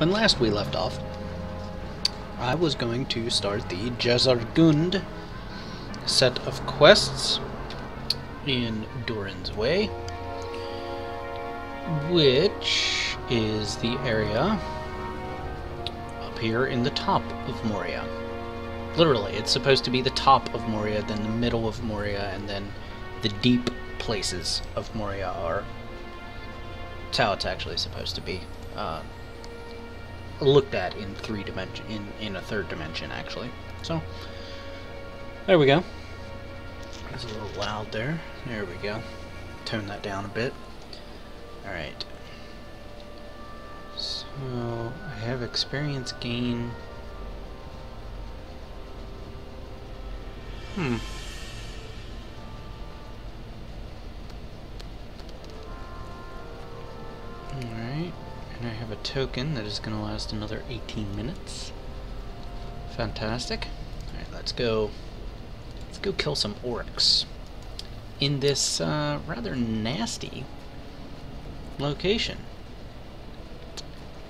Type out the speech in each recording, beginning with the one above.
When last we left off, I was going to start the Jazargund set of quests in Durin's Way, which is the area up here in the top of Moria. Literally, it's supposed to be the top of Moria, then the middle of Moria, and then the deep places of Moria are. That's how it's actually supposed to be looked at in in a third dimension, actually. So there we go. It's a little loud there. There we go. Tone that down a bit. Alright. So I have experience gain. Alright, and I have a token that is going to last another 18 minutes. Fantastic. Alright, let's go kill some orcs in this rather nasty location.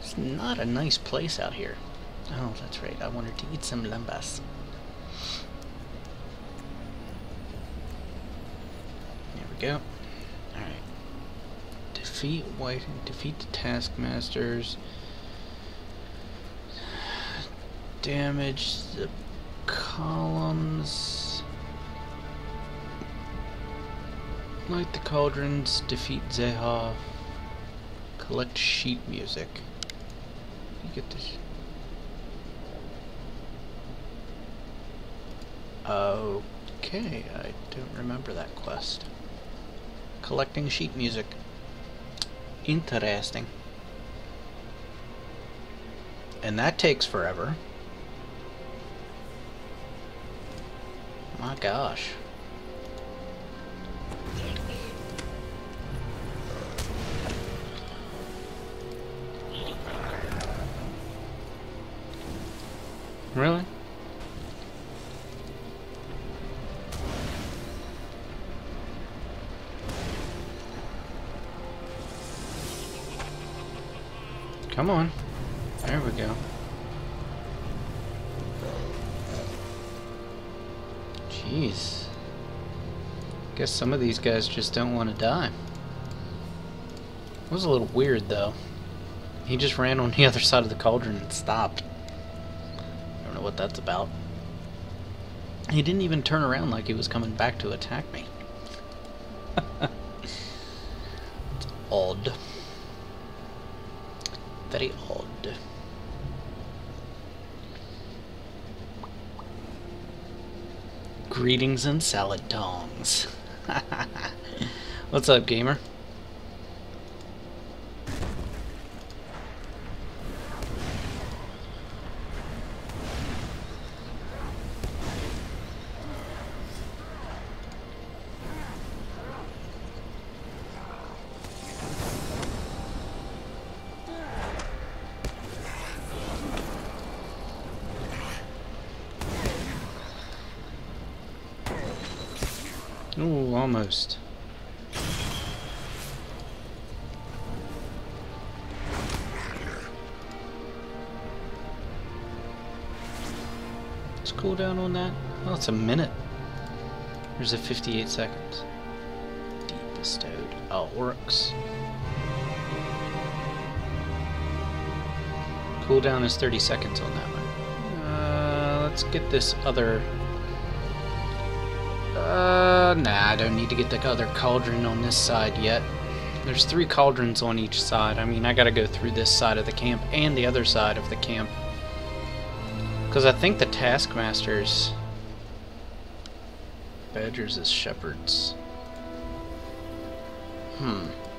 It's not a nice place out here. Oh, that's right, I wanted to eat some lambas. There we go. Alright. Defeat the taskmasters. Damage the columns. Light the cauldrons. Defeat Zehov. Collect sheet music. You get this. Okay, I don't remember that quest. Collecting sheet music. Interesting. And that takes forever. My gosh. Really? Come on. There we go. Jeez. Guess some of these guys just don't want to die. It was a little weird, though. He just ran on the other side of the cauldron and stopped. I don't know what that's about. He didn't even turn around like he was coming back to attack me. It's odd. Very odd. Greetings and salad tongs. What's up, gamer? Ooh, almost. Let's cool down on that. Oh, it's a minute. There's a 58 seconds. Deep bestowed. Oh, orcs. Cooldown is 30 seconds on that one. Let's get this other... nah, I don't need to get the other cauldron on this side yet. There's 3 cauldrons on each side. I mean, I gotta go through this side of the camp and the other side of the camp. Because I think the taskmasters... Badgers as shepherds.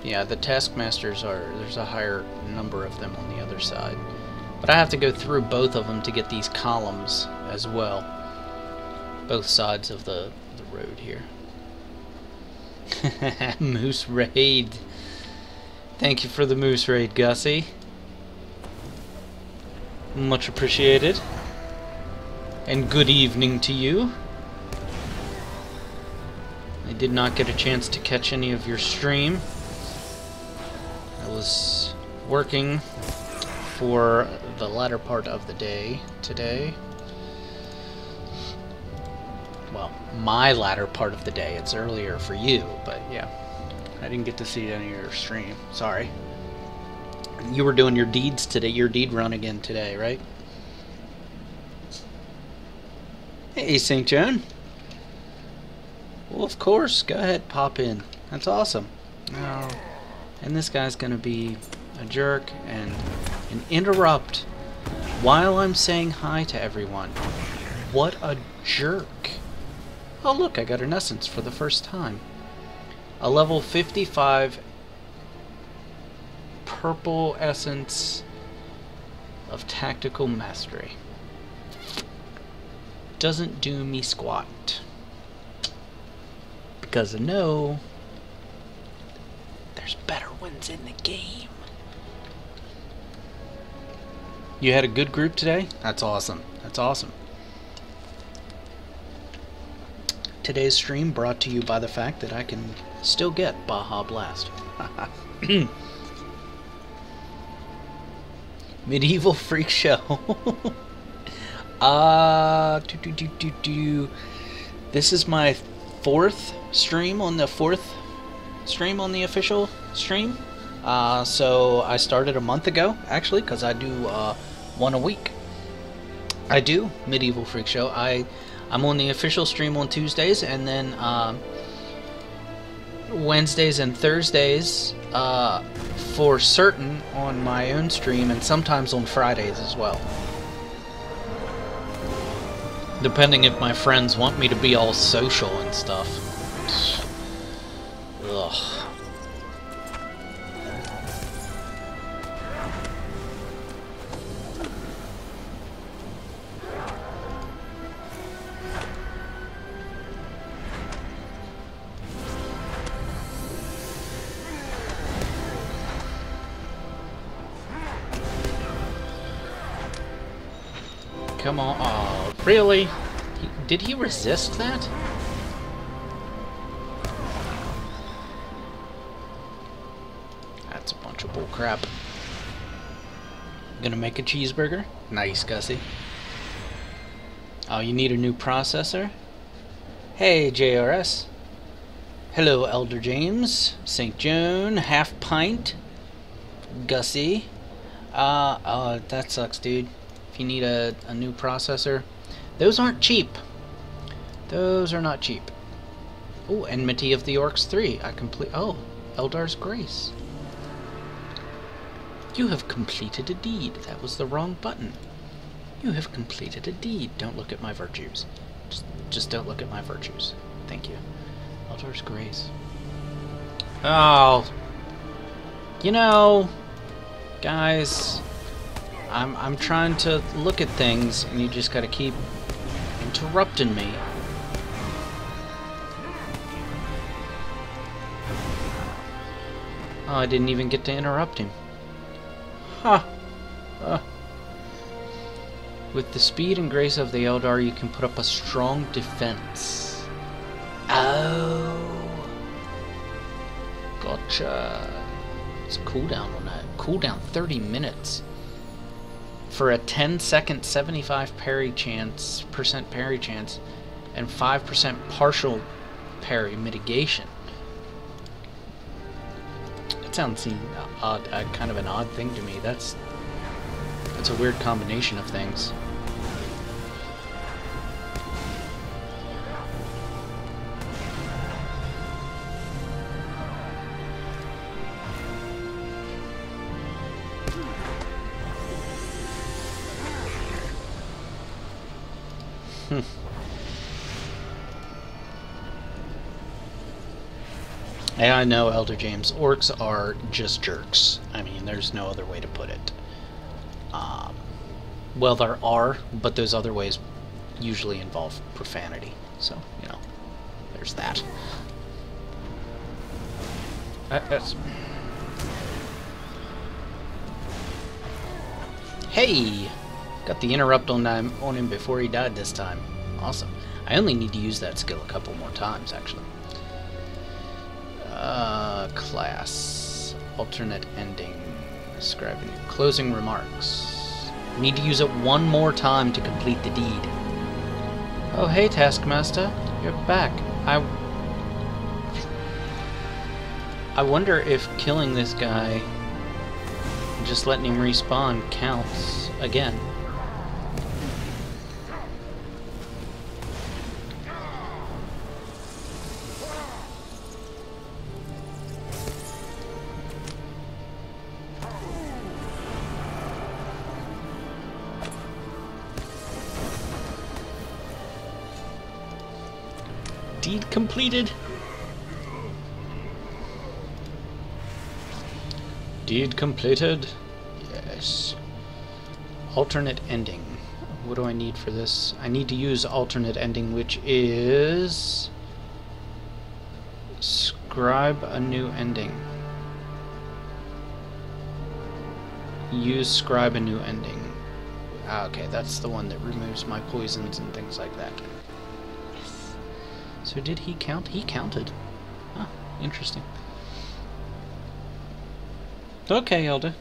Yeah, the taskmasters are... There's a higher number of them on the other side. But I have to go through both of them to get these columns as well. Both sides of the road here. Moose raid. Thank you for the moose raid, Gussie. Much appreciated. And good evening to you. I did not get a chance to catch any of your stream. I was working for the latter part of the day today. Well, my latter part of the day. It's earlier for you, but yeah. I didn't get to see any of your stream. Sorry. You were doing your deeds today, your deed run again today, right? Hey, St. Joan. Well, of course. Go ahead, pop in. That's awesome. Oh, and this guy's gonna be a jerk and interrupt while I'm saying hi to everyone. What a jerk. Oh, look, I got an essence for the first time. A level 55 purple essence of tactical mastery. Doesn't do me squat. Because I know there's better ones in the game. You had a good group today? That's awesome. That's awesome. Today's stream brought to you by the fact that I can still get Baja Blast. Medieval Freak Show. This is my fourth stream on the official stream. So I started a month ago, actually, because I do one a week. I do Medieval Freak Show. I'm on the official stream on Tuesdays, and then Wednesdays and Thursdays for certain on my own stream, and sometimes on Fridays as well. Depending if my friends want me to be all social and stuff. Ugh. Come on. Oh, really? Did he resist that? That's a bunch of bull crap. Gonna make a cheeseburger? Nice, Gussie. Oh, you need a new processor? Hey, JRS. Hello, Elder James. St. Joan. Half pint. Gussie. Oh, that sucks, dude. If you need a new processor. Those aren't cheap. Those are not cheap. Oh, Enmity of the Orcs 3. Oh, Eldar's Grace. You have completed a deed. That was the wrong button. You have completed a deed. Don't look at my virtues. Just don't look at my virtues. Thank you. Eldar's Grace. Oh. You know, guys, I'm trying to look at things, and you just gotta keep interrupting me. Oh, I didn't even get to interrupt him. Huh. With the speed and grace of the Eldar, you can put up a strong defense. Oh. Gotcha. It's a cooldown on that. Cooldown 30 minutes. For a 10-second 75% parry chance, and 5% partial parry mitigation. That sounds odd, kind of an odd thing to me. That's a weird combination of things. Yeah, I know, Elder James. Orcs are just jerks. I mean, there's no other way to put it. Well, there are, but those other ways usually involve profanity. So, you know, there's that. That's... Hey! Got the interrupt on him before he died this time. Awesome. I only need to use that skill a couple more times, actually. Class. Alternate ending. Describing closing remarks. Need to use it one more time to complete the deed. Oh, hey, Taskmaster. You're back. I wonder if killing this guy and just letting him respawn counts again. Deed completed. Deed completed. Yes. Alternate ending. What do I need for this? I need to use alternate ending, which is scribe a new ending. Use scribe a new ending. Ah, okay, that's the one that removes my poisons and things like that. So did he count? He counted. Huh, interesting. Okay, Elder.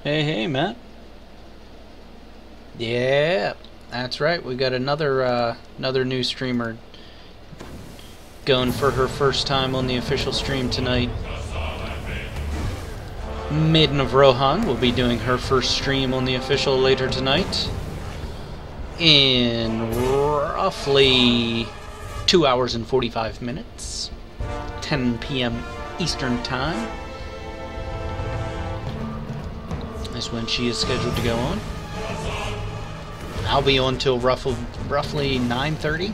Hey, Matt. Yeah, that's right. We got another new streamer going for her first time on the official stream tonight. Maiden of Rohan will be doing her first stream on the official later tonight. In roughly 2 hours and 45 minutes. 10 p.m. Eastern Time is when she is scheduled to go on. I'll be on till roughly 9:30,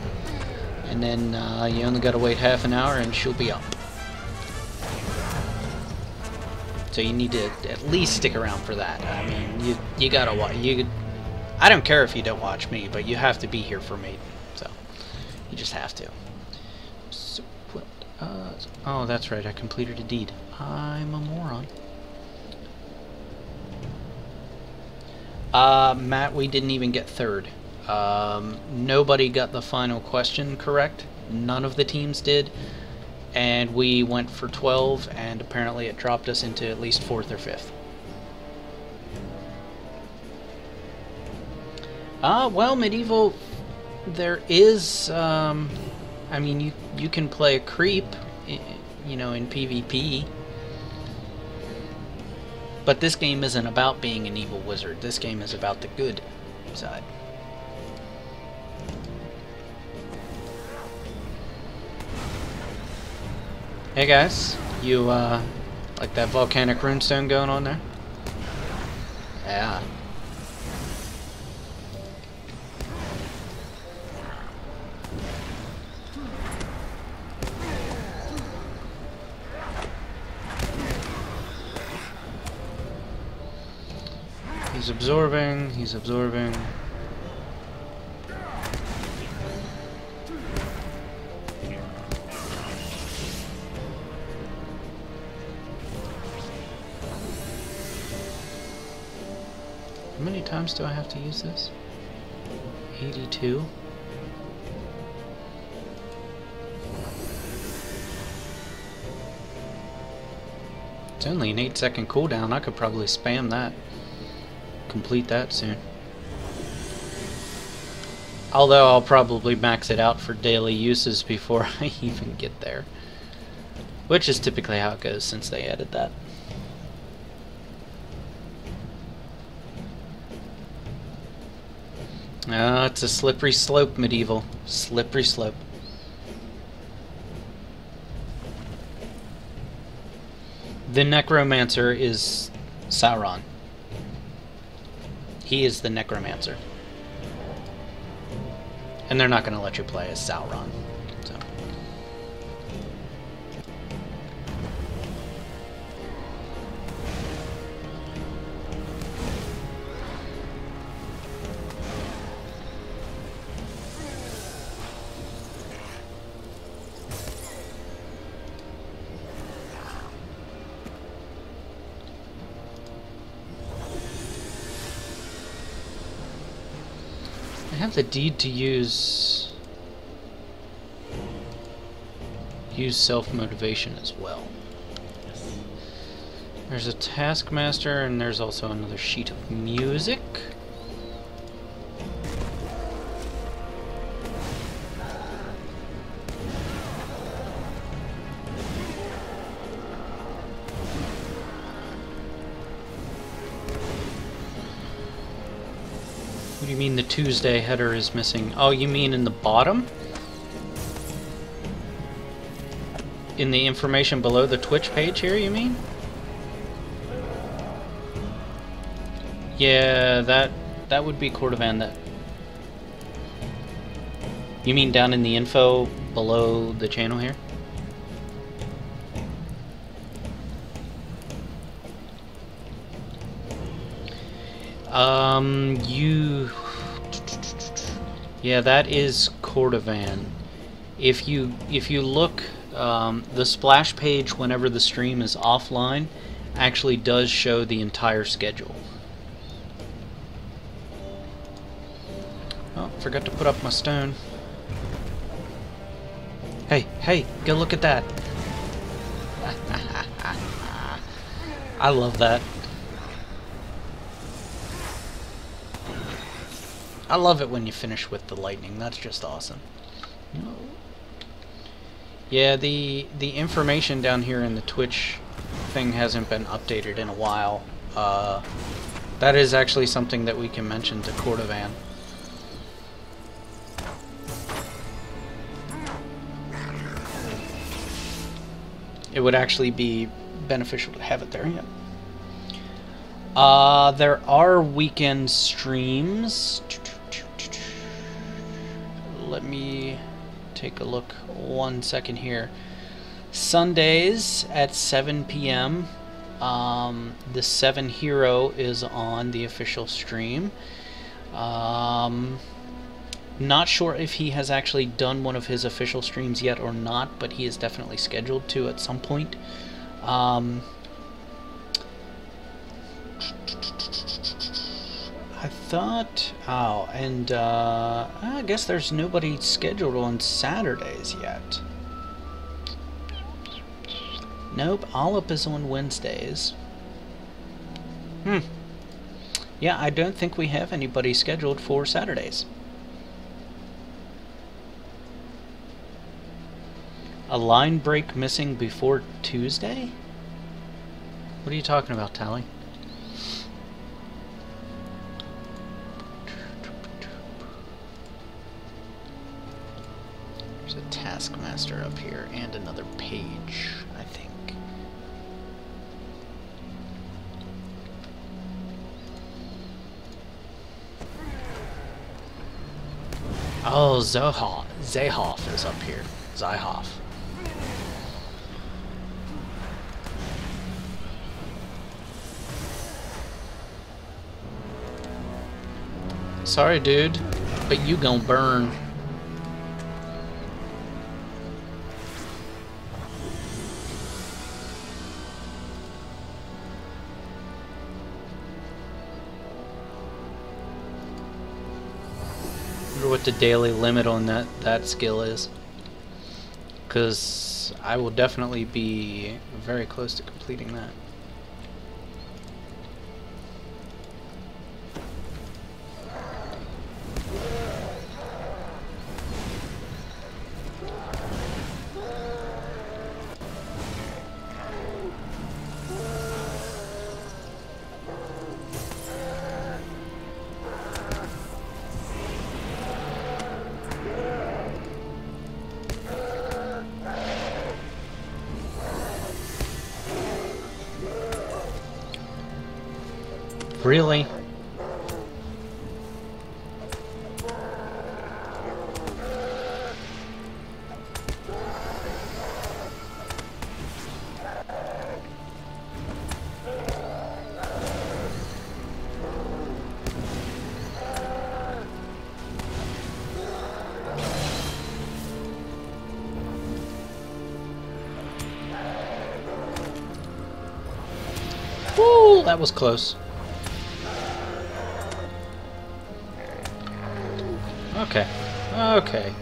and then you only gotta wait half an hour and she'll be up. So you need to at least stick around for that. I mean, you gotta watch. I don't care if you don't watch me, but you have to be here for me. So you just have to. So, oh, that's right. I completed a deed. I'm a moron. Matt, we didn't even get third. Nobody got the final question correct. None of the teams did. And we went for 12, and apparently it dropped us into at least 4th or 5th. Well, Medieval, there is, I mean, you can play a creep, you know, in PvP. But this game isn't about being an evil wizard. This game is about the good side. Hey guys, you like that volcanic runestone going on there? Yeah. He's absorbing, he's absorbing. How many times do I have to use this? 82. It's only an 8-second cooldown. I could probably spam that. Complete that soon. Although I'll probably max it out for daily uses before I even get there. Which is typically how it goes since they added that. It's a slippery slope, Medieval. Slippery slope. The Necromancer is Sauron. He is the Necromancer. And they're not going to let you play as Sauron. So. I have the deed to use self-motivation as well. There's a Taskmaster, and there's also another sheet of music. What do you mean the Tuesday header is missing? Oh, you mean in the bottom? In the information below the Twitch page here, you mean? Yeah, that would be Cordovan. That. You mean down in the info below the channel here? Yeah, that is Cordovan. If you look, the splash page whenever the stream is offline actually does show the entire schedule. Oh, forgot to put up my stone. Hey, go look at that. I love that. I love it when you finish with the lightning. That's just awesome. Yeah, the information down here in the Twitch thing hasn't been updated in a while. That is actually something that we can mention to Cordovan. It would actually be beneficial to have it there, yeah. There are weekend streams. Let me take a look 1 second here. Sundays at 7 p.m. The 7 Hero is on the official stream. Not sure if he has actually done one of his official streams yet or not, but he is definitely scheduled to at some point. I thought... Oh, and I guess there's nobody scheduled on Saturdays yet. Nope, Olip is on Wednesdays. Yeah, I don't think we have anybody scheduled for Saturdays. A line break missing before Tuesday? What are you talking about, Tally? There's a Taskmaster up here and another page, I think. Oh, Zayhoff is up here. Zyhoff. Sorry, dude, but you gon' burn. Wonder what the daily limit on that skill is. Because I will definitely be very close to completing that. Really? Woo, that was close. Okay. Okay.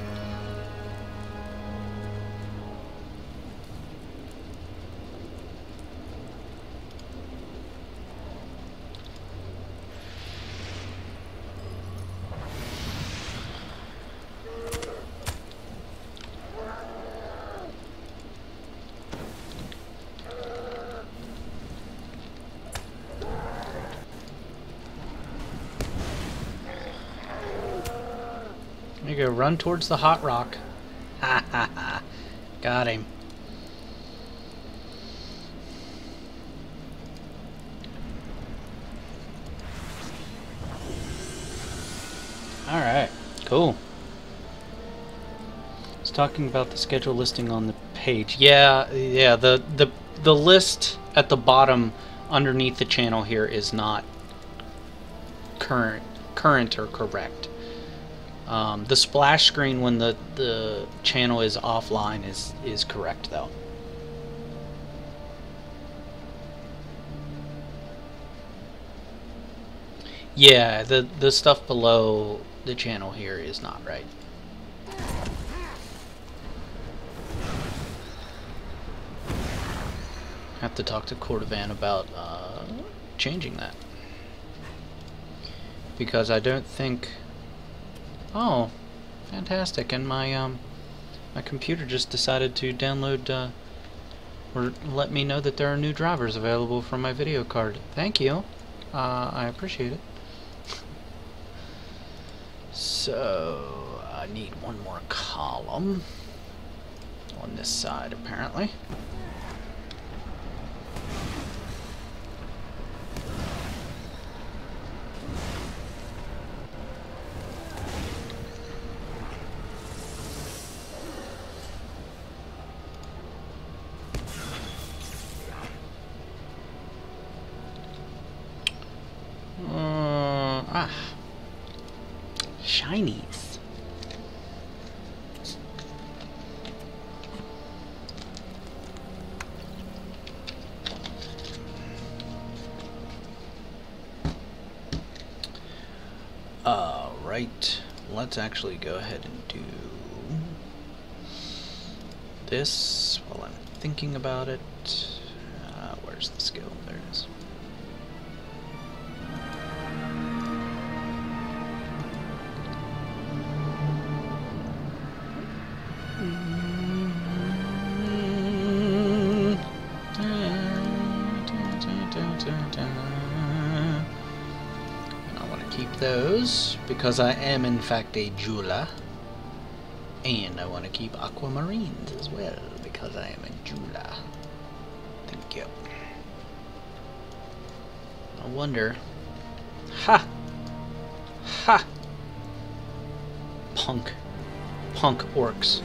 you go. Run towards the hot rock. Ha ha ha. Got him. Alright. Cool. I was talking about the schedule listing on the page. Yeah, the list at the bottom underneath the channel here is not current or correct. The splash screen when the channel is offline is correct though. Yeah, the stuff below the channel here is not right. Have to talk to Cordovan about changing that, because I don't think. Oh, fantastic! And my my computer just decided to download or let me know that there are new drivers available for my video card. Thank you. I appreciate it. So I need one more column on this side, apparently. Shinies. Right. Let's actually go ahead and do this while I'm thinking about it. Where's the skill? There it is. Those because I am in fact a jeweler, and I want to keep aquamarines as well because I am a jeweler. Thank you. I wonder. Ha! Ha! Punk orcs.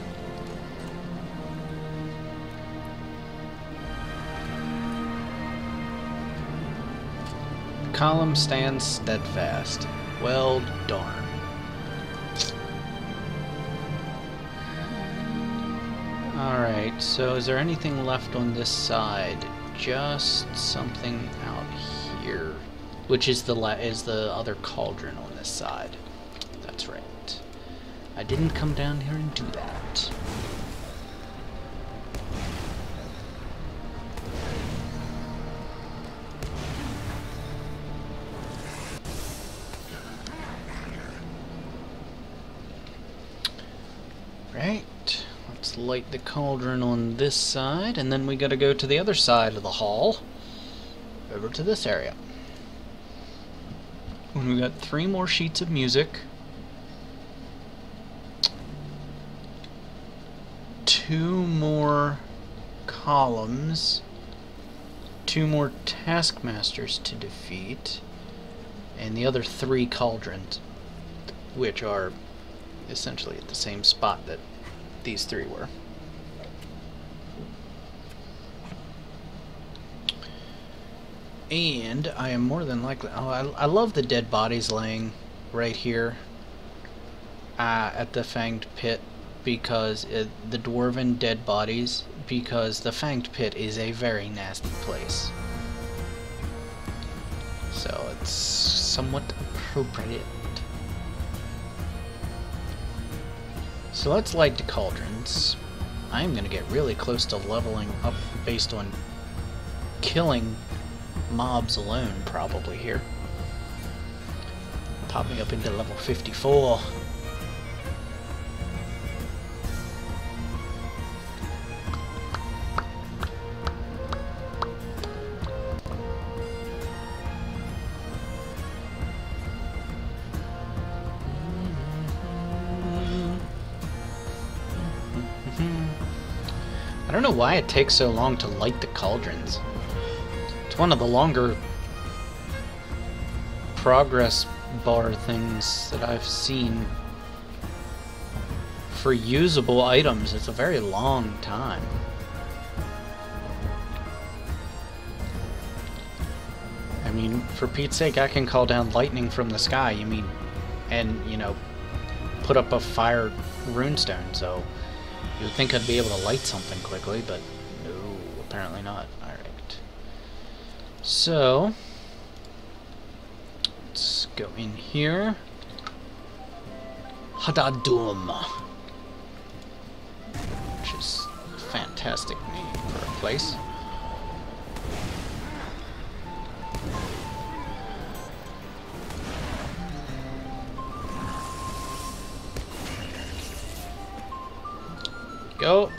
Column stands steadfast. Well, darn. Alright, so is there anything left on this side? Just something out here, which is the other cauldron on this side. That's right. I didn't come down here and do that. Right, let's light the cauldron on this side, and then we gotta go to the other side of the hall, over to this area. And we got 3 more sheets of music, 2 more columns, 2 more taskmasters to defeat, and the other 3 cauldrons, which are essentially at the same spot that these 3 were. And I am more than likely... Oh, I love the dead bodies laying right here at the Fanged Pit, because the dwarven dead bodies, because the Fanged Pit is a very nasty place. So it's somewhat appropriate. So let's light the cauldrons. I'm gonna get really close to leveling up based on killing mobs alone, probably here. Popping up into level 54. don't know why it takes so long to light the cauldrons. It's one of the longer progress bar things that I've seen for usable items. It's a very long time. I mean, for Pete's sake, I can call down lightning from the sky. You mean, and, you know, put up a fire runestone, so you would think I'd be able to light something quickly, but no, apparently not. Alright. So, let's go in here. Hadadum, which is a fantastic name for a place. Go.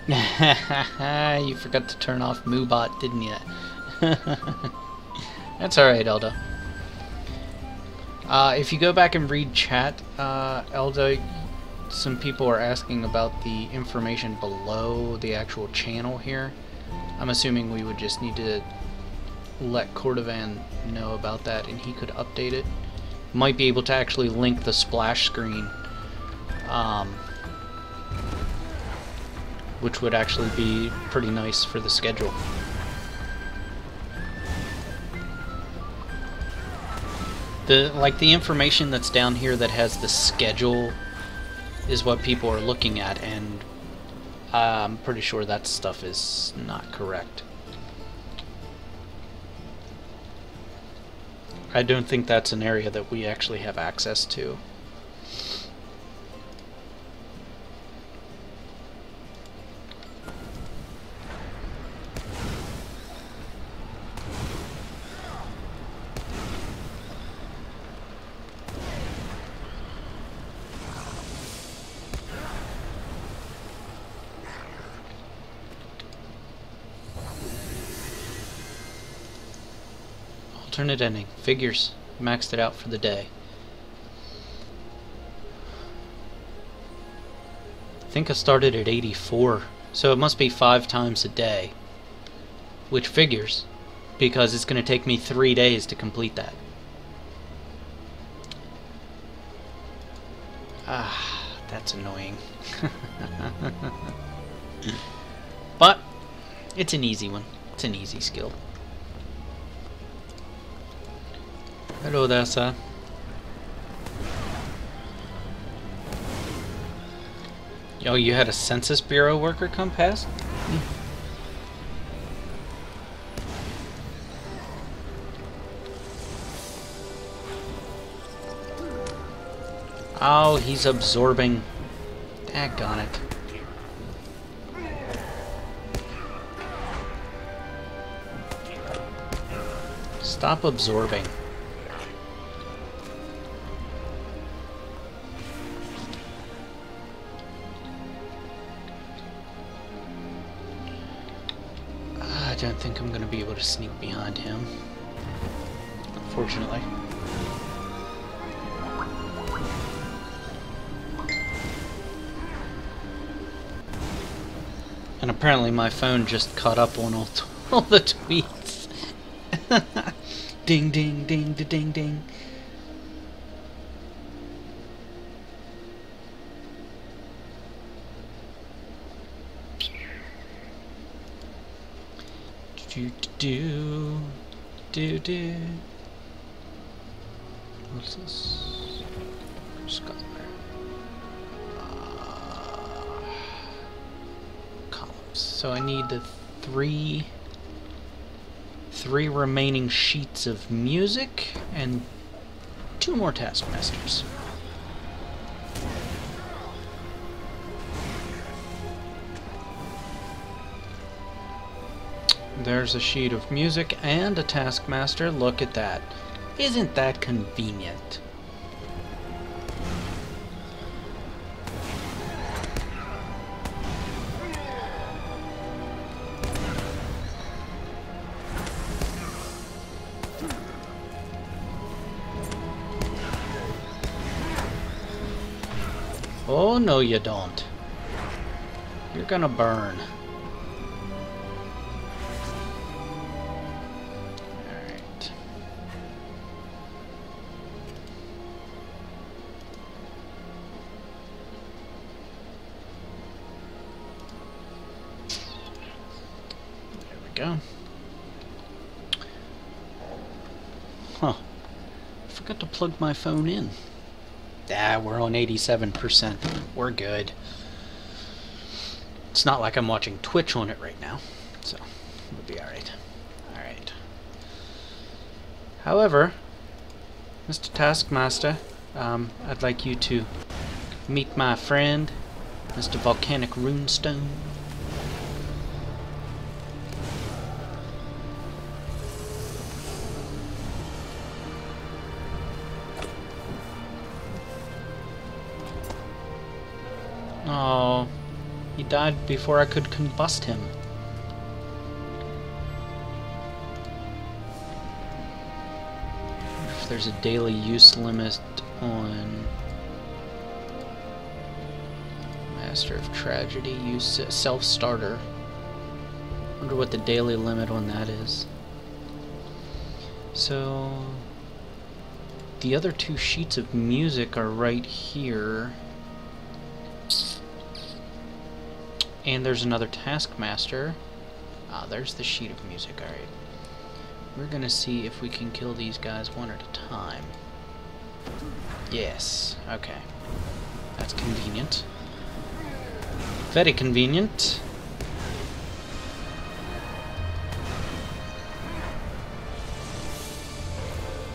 You forgot to turn off MooBot, didn't you? That's alright, Elda. If you go back and read chat, Elda, some people are asking about the information below the actual channel here. I'm assuming we would just need to let Cordovan know about that and he could update it. Might be able to actually link the splash screen, which would actually be pretty nice for the schedule. The information that's down here that has the schedule is what people are looking at, and I'm pretty sure that stuff is not correct. I don't think that's an area that we actually have access to. Alternate ending. Figures. Maxed it out for the day. I think I started at 84, so it must be 5 times a day. Which figures, because it's going to take me 3 days to complete that. Ah, that's annoying. But it's an easy one. It's an easy skill. Hello there, sir. Yo, you had a Census Bureau worker come past? Oh, he's absorbing. Daggone it. Stop absorbing. I don't think I'm going to be able to sneak behind him, unfortunately. And apparently my phone just caught up on all the tweets. Ding, ding, ding, ding, ding. Do. What's this? Scholar. Columns. So I need the three remaining sheets of music and 2 more taskmasters. There's a sheet of music and a taskmaster. Look at that. Isn't that convenient? Oh, no you don't. You're gonna burn. Alright. There we go. Huh. I forgot to plug my phone in. Ah, we're on 87%. We're good. It's not like I'm watching Twitch on it right now, so we'll be alright. Alright. However, Mr. Taskmaster, I'd like you to meet my friend, Mr. Volcanic Runestone. Oh, he died before I could combust him. If there's a daily use limit on Master of Tragedy, use self-starter. Wonder what the daily limit on that is. So the other two sheets of music are right here. And there's another Taskmaster. Ah, there's the sheet of music, alright. We're gonna see if we can kill these guys one at a time. Yes, okay. That's convenient. Very convenient.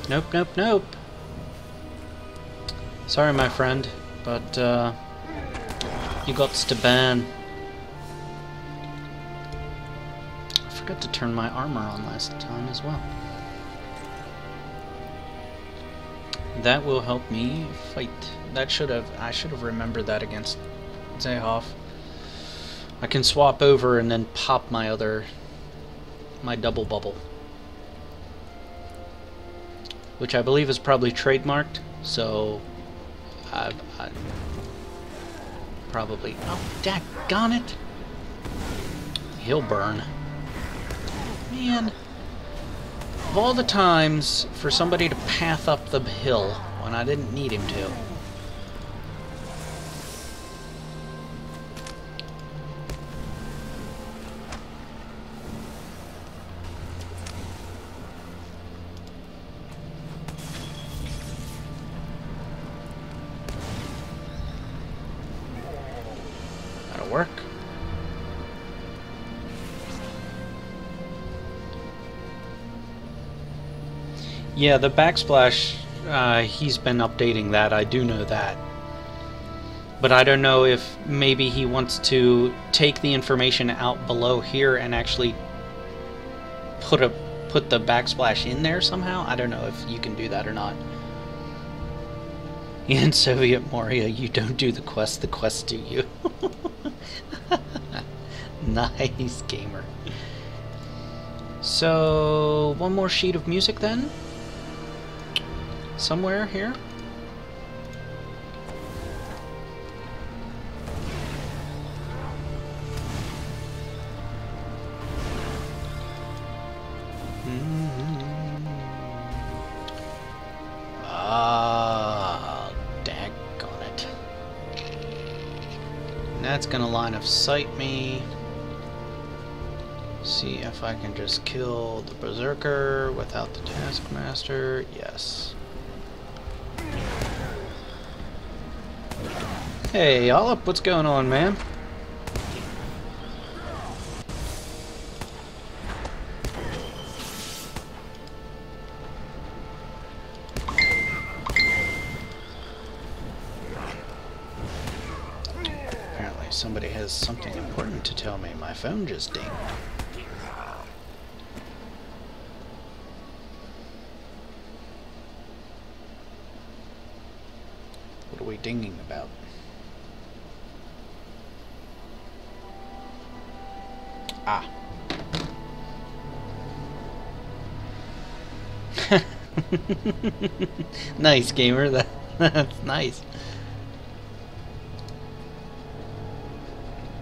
Nope, nope, nope. Sorry, my friend, but, you got to ban. I forgot to turn my armor on last time as well. That will help me fight. I should have remembered that against Zayhoff. I can swap over and then pop my double bubble, which I believe is probably trademarked. So I probably, oh daggone it, he'll burn. Man, of all the times for somebody to path up the hill when I didn't need him to. That'll work. Yeah, the backsplash, he's been updating that, I do know that. But I don't know if maybe he wants to take the information out below here and actually put the backsplash in there somehow. I don't know if you can do that or not. In Soviet Moria, you don't do the quests do you. Nice, gamer. So, one more sheet of music then? Somewhere here? Ah, daggone it. That's gonna line of sight me. See if I can just kill the Berserker without the Taskmaster. Yes. Hey, Olip, what's going on, man? Apparently somebody has something important to tell me. My phone just dinged. What are we dinging about? Ah. Nice, gamer. That's nice.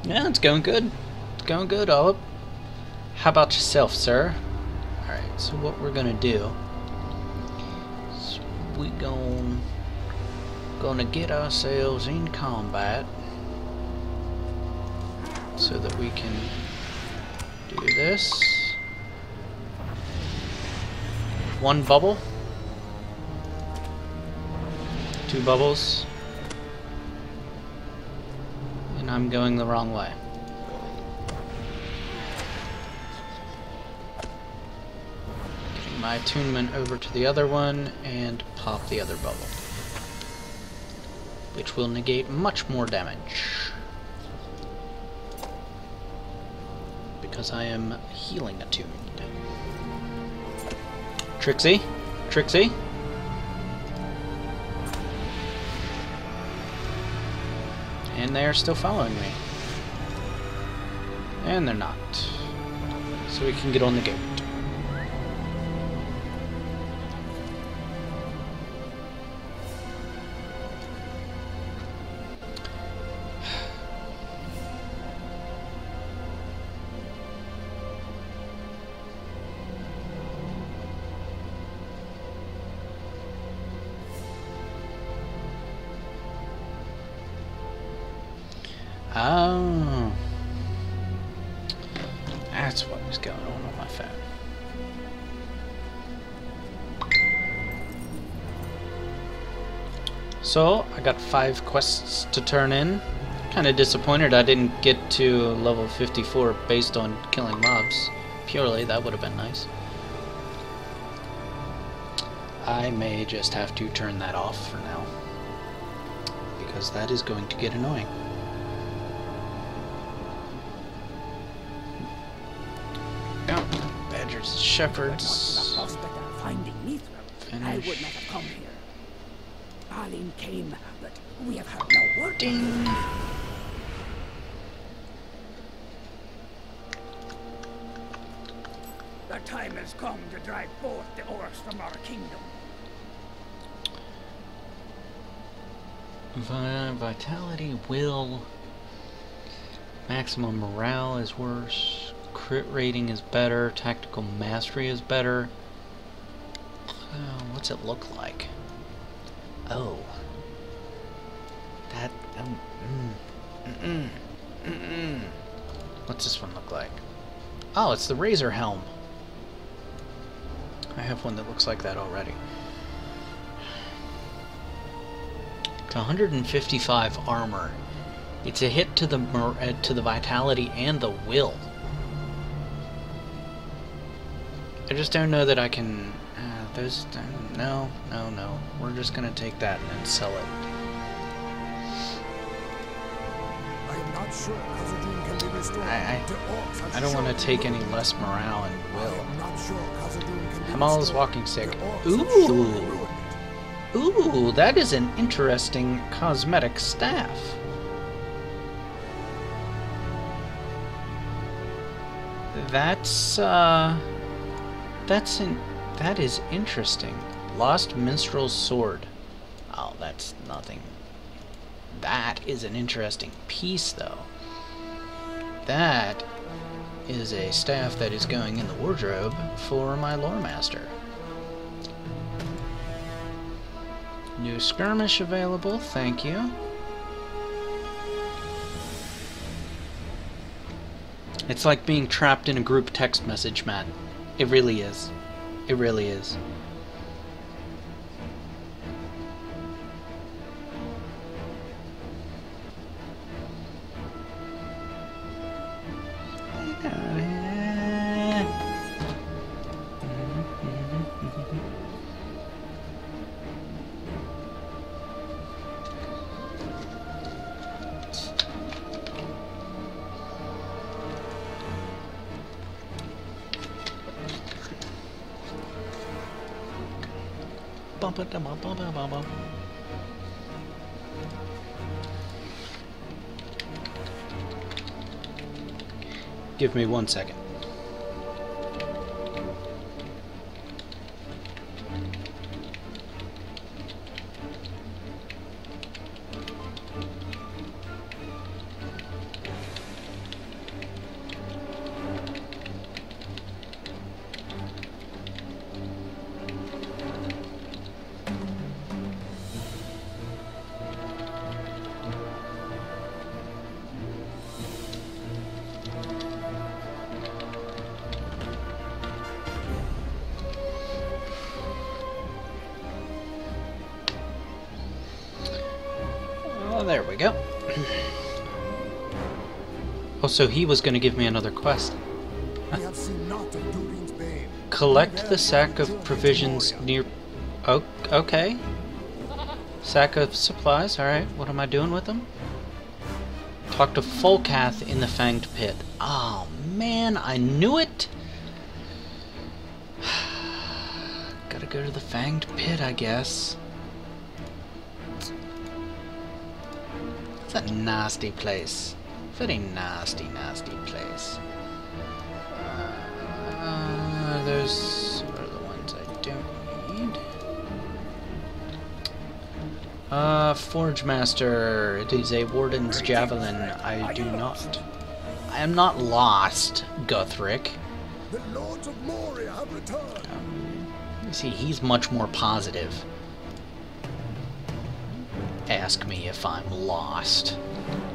Yeah, it's going good. It's going good, Olive. How about yourself, sir? Alright, so what we're gonna do is we gonna get ourselves in combat so that we can do this. One bubble. 2 bubbles. And I'm going the wrong way. Getting my attunement over to the other one and pop the other bubble, which will negate much more damage because I am healing attuned. Trixie? Trixie? And they're still following me. And they're not. So we can get on the gate. Oh, that's what was going on my phone. So, I got 5 quests to turn in. Kind of disappointed I didn't get to level 54 based on killing mobs. Purely, that would have been nice. I may just have to turn that off for now, because that is going to get annoying. Badgers, shepherds. Finish. I would not have come here. Arlene came, but we have heard no word. Ding. The time has come to drive forth the orcs from our kingdom. Vitality, will, maximum morale is worse. Crit rating is better. Tactical mastery is better. What's it look like? Oh. That... What's this one look like? Oh, it's the Razor Helm. I have one that looks like that already. It's 155 armor. It's a hit to the vitality and the will. I just don't know that I can... no. We're just gonna take that and sell it. I am not sure Khazad-dûm can be restored. I don't want to take any less morale and will. I am not sure Khazad-dûm can be Hamal's restored. walking stick. The orcs have surely ruined it. Ooh, that is an interesting cosmetic staff. That is interesting. Lost Minstrel's Sword. Oh, that's nothing. That is an interesting piece, though. That is a staff that is going in the wardrobe for my lore master. New skirmish available, thank you. It's like being trapped in a group text message, Matt. It really is. It really is. Give me 1 second. go. Oh, so he was going to give me another quest. We have seen naught of Durin's bane. Collect the sack of provisions near... Oh, okay. Sack of supplies, alright. What am I doing with them? Talk to Folcath in the Fanged Pit. Oh, man, I knew it! Gotta go to the Fanged Pit, I guess. It's a nasty place. Very nasty, nasty place. Those are the ones I don't need. Forge Master. It is a Warden's Javelin. I do not. I am not lost, Guthric. The lords of Moria have returned. You see, he's much more positive. Ask me if I'm lost.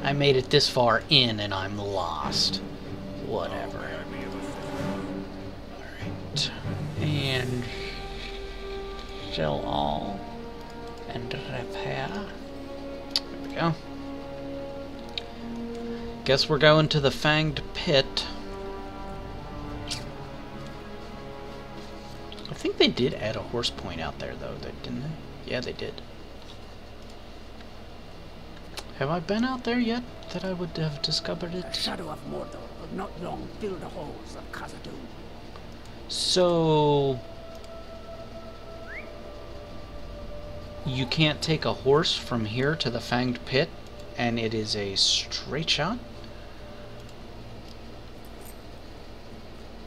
I made it this far in and I'm lost. Whatever. Alright. And sell all. And repair. There we go. Guess we're going to the Fanged Pit. I think they did add a horse point out there, though, didn't they? Yeah, they did. Have I been out there yet that I would have discovered The it? shadow of Mordor will not long fill the halls of Khazad-dûm. So... you can't take a horse from here to the Fanged Pit, and it is a straight shot?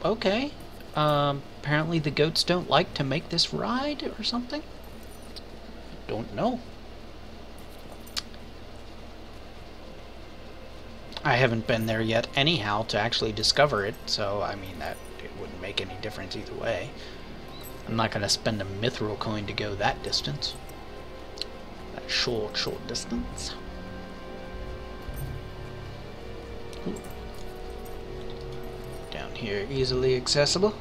Okay. Apparently the goats don't like to make this ride or something? Don't know. I haven't been there yet anyhow to actually discover it, so I mean that it wouldn't make any difference either way. I'm not going to spend a mithril coin to go that distance. That short distance. Ooh. Down here, easily accessible.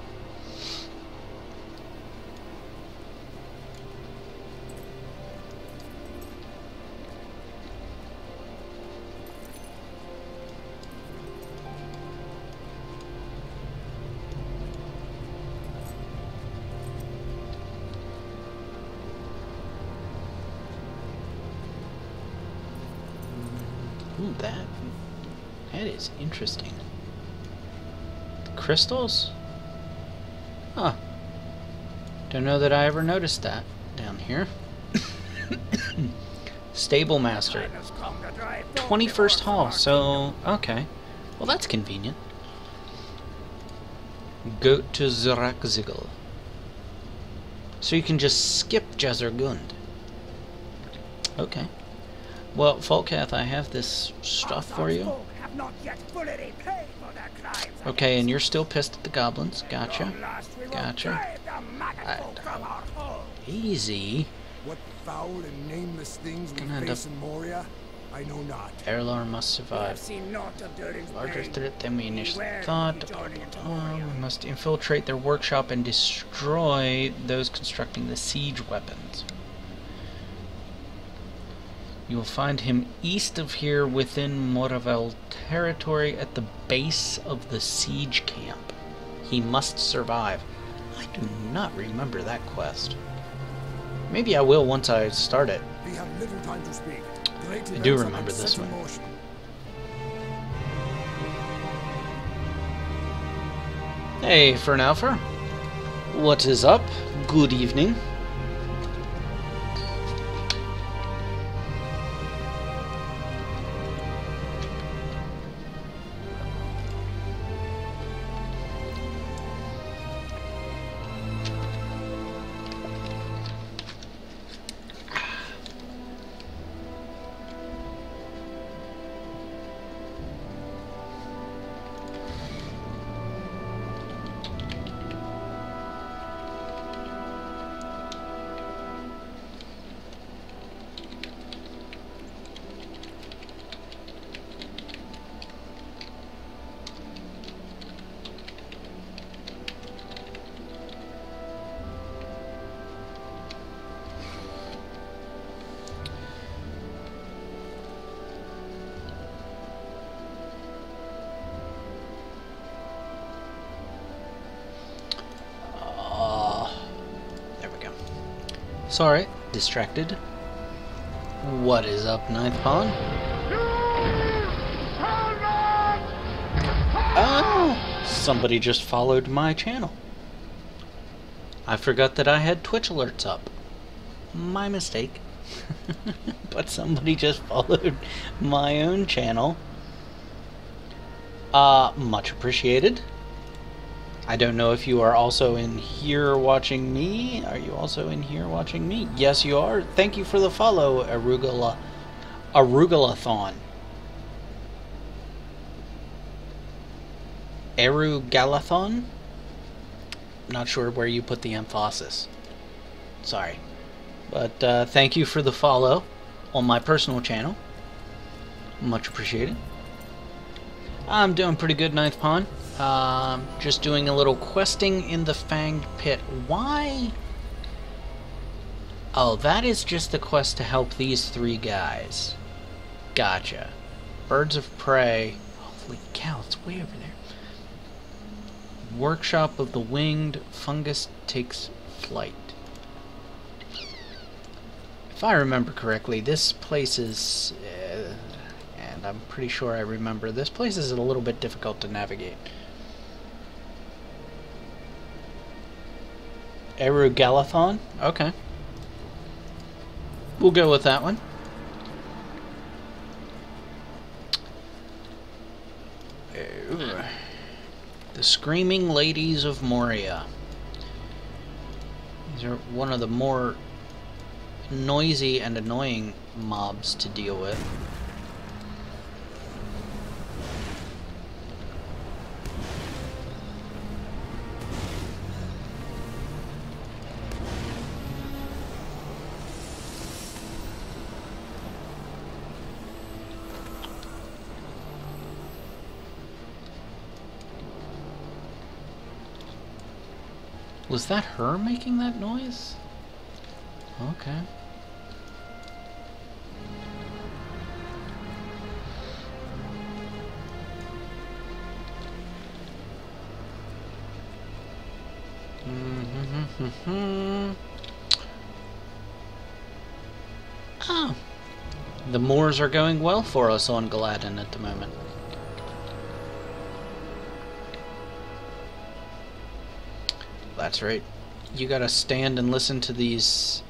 Ooh, that is interesting. Crystals? Huh. Don't know that I ever noticed that down here. Stable Master. 21st Hall, so okay. Well, that's convenient. Go to Zrakzigel. So you can just skip Jezergund. Okay. Well, Folcath, I have this stuff for you. Okay, and you're still pissed at the goblins. Gotcha. Gotcha. Easy. What foul and nameless things we Gonna end face in Moria, I know not. Erlor must survive. Larger threat than we initially thought. We must infiltrate their workshop and destroy those constructing the siege weapons. You will find him east of here within Moravel territory at the base of the siege camp. He must survive. I do not remember that quest. Maybe I will once I start it. We have little time to speak. I do remember this one. Hey, Fernalfer. What is up? Good evening. Sorry, distracted. What is up, Ninth Pawn? Oh! Somebody just followed my channel. I forgot that I had Twitch alerts up. My mistake. But somebody just followed my own channel. Much appreciated. I don't know if you are also in here watching me. Are you also in here watching me? Yes, you are. Thank you for the follow, Arugalathon. Arugalathon? Not sure where you put the emphasis. Sorry. But thank you for the follow on my personal channel. Much appreciated. I'm doing pretty good, Ninth Pawn. Just doing a little questing in the Fanged Pit. Why? Oh, that is just the quest to help these 3 guys. Gotcha. Birds of Prey. Holy cow, it's way over there. Workshop of the Winged Fungus takes flight. If I remember correctly, this place is... and I'm pretty sure I remember, this place is a little bit difficult to navigate. Arugalathon? Okay. We'll go with that one. Oh. The Screaming Ladies of Moria. These are one of the more noisy and annoying mobs to deal with. Was that her making that noise? Okay. Oh. The moors are going well for us on Galadan at the moment. That's right. You gotta stand and listen to these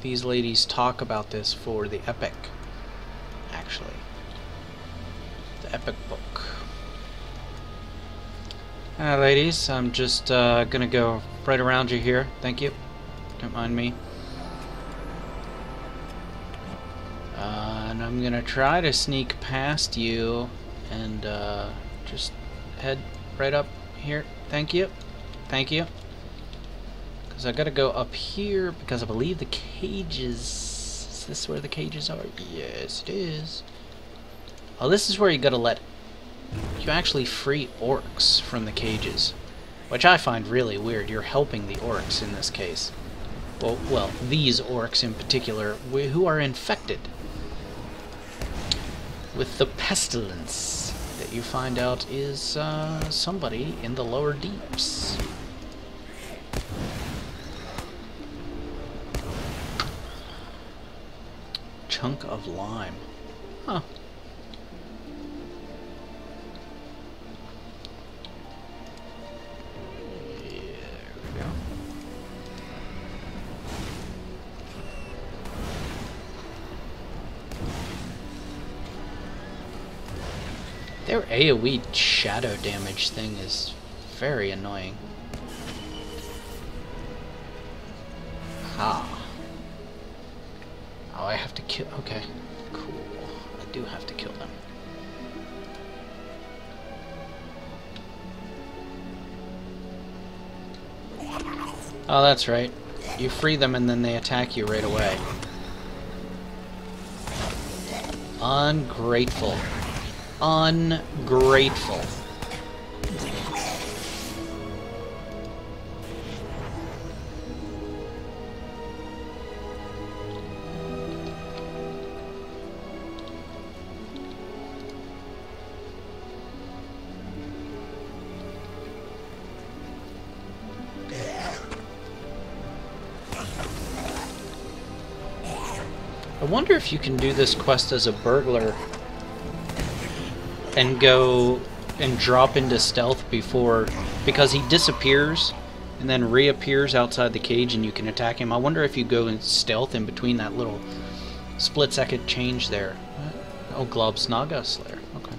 ladies talk about this for the epic. Actually, the epic book. Ladies, I'm just gonna go right around you here. Thank you. Don't mind me. And I'm gonna try to sneak past you and just head right up here. Thank you. Thank you. Because I gotta go up here because I believe the cages... Is this where the cages are? Yes, it is. Oh, this is where you gotta let... You actually free orcs from the cages. Which I find really weird. You're helping the orcs in this case. Well, these orcs in particular, who are infected with the pestilence that you find out is somebody in the lower deeps. Chunk of lime. Huh. There we go. Their AoE shadow damage thing is very annoying. Ah. Oh, I have to kill... Okay, cool. I do have to kill them. Oh, that's right. You free them and then they attack you right away. Ungrateful. Ungrateful. wonder if you can do this quest as a burglar and go and drop into stealth before, because he disappears and then reappears outside the cage and you can attack him. I wonder if you go in stealth in between that little split-second change there. Oh, Globsnaga Slayer. Okay.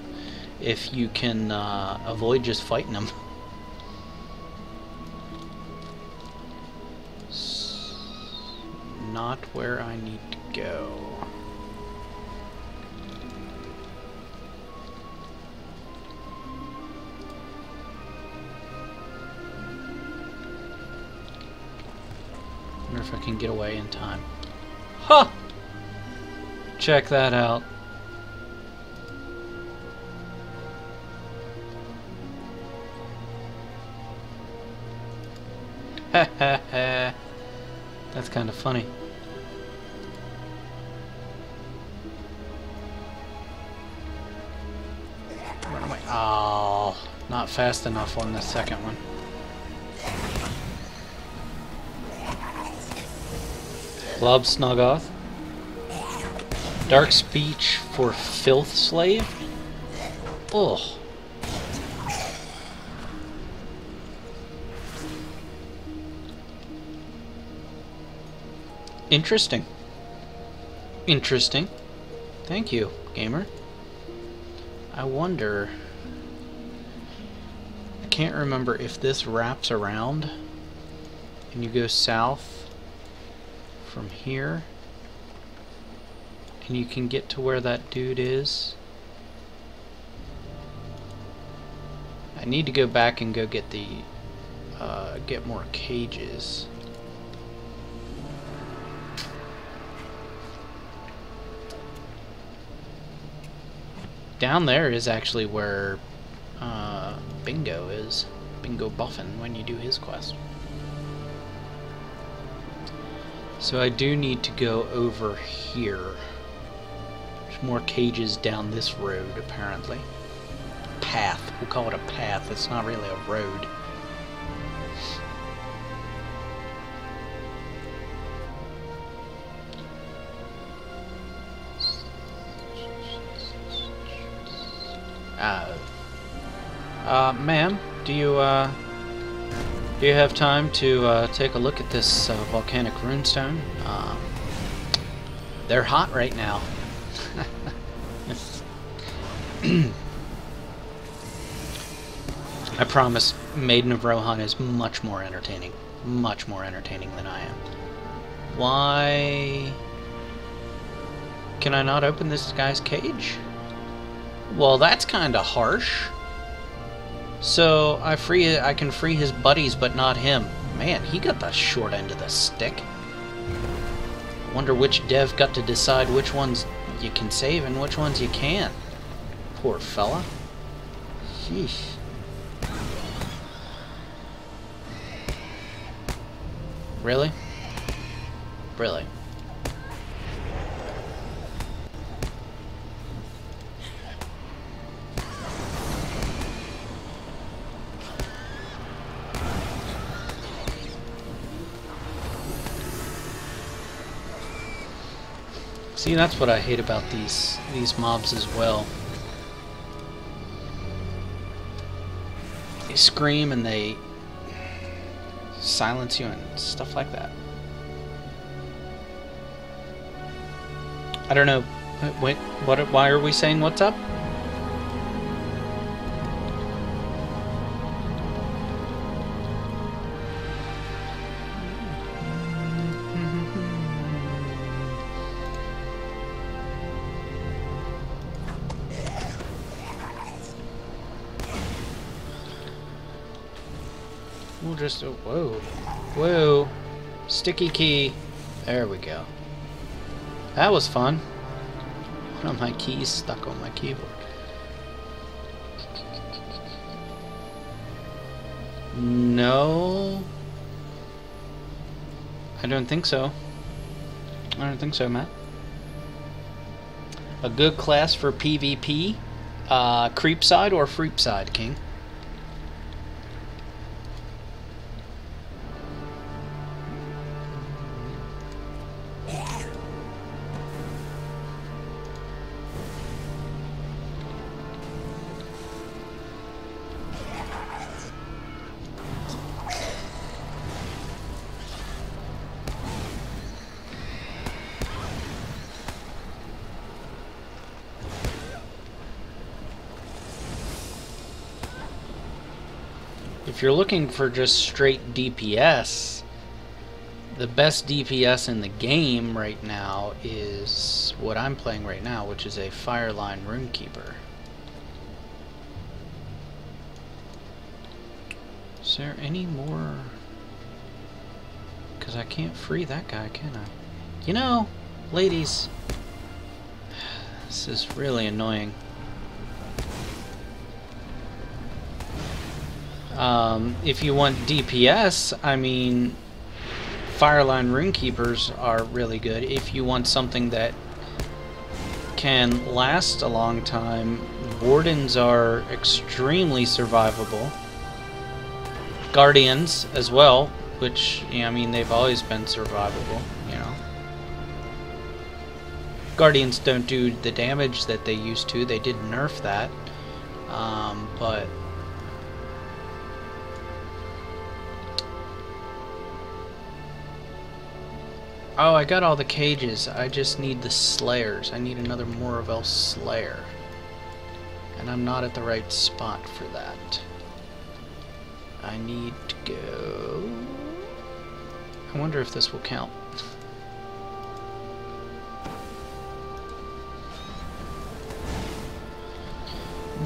If you can avoid just fighting him. Not where I need to go. Wonder if I can get away in time. Huh! Check that out. Ha ha ha. That's kind of funny. Run away. Oh, not fast enough on the second one. Globsnagoth. Dark speech for filth slave? Oh. Interesting. Interesting. Thank you, gamer. I wonder... I can't remember if this wraps around and you go south from here and you can get to where that dude is. I need to go back and go get the get more cages. Down there is actually where Bingo is. Bingo Buffin when you do his quest. So I do need to go over here. There's more cages down this road, apparently. Path. We'll call it a path. It's not really a road. Ma'am, do you have time to take a look at this volcanic runestone? They're hot right now. I promise, Maiden of Rohan is much more entertaining. Much more entertaining than I am. Why can I not open this guy's cage? Well, that's kinda harsh. So I can free his buddies, but not him. Man, he got the short end of the stick. Wonder which dev got to decide which ones you can save and which ones you can't. Poor fella. Sheesh. Really? Really? See, that's what I hate about these mobs as well. They scream and they silence you and stuff like that. I don't know. Wait, why are we saying what's up? We'll just, whoa, whoa, sticky key. There we go. That was fun. One of my keys stuck on my keyboard. No, I don't think so. I don't think so, Matt. A good class for PvP, creep side or freep side, King? If you're looking for just straight DPS, the best DPS in the game right now is what I'm playing right now, which is a Fireline Runekeeper. Is there any more? Because I can't free that guy, can I? You know, ladies, this is really annoying. If you want DPS, I mean, Fireline Runekeepers are really good. If you want something that can last a long time, Wardens are extremely survivable. Guardians as well, which, I mean, they've always been survivable, you know. Guardians don't do the damage that they used to. They did nerf that, but oh, I got all the cages. I just need the Slayers. I need another Moraville Slayer. And I'm not at the right spot for that. I need to go... I wonder if this will count.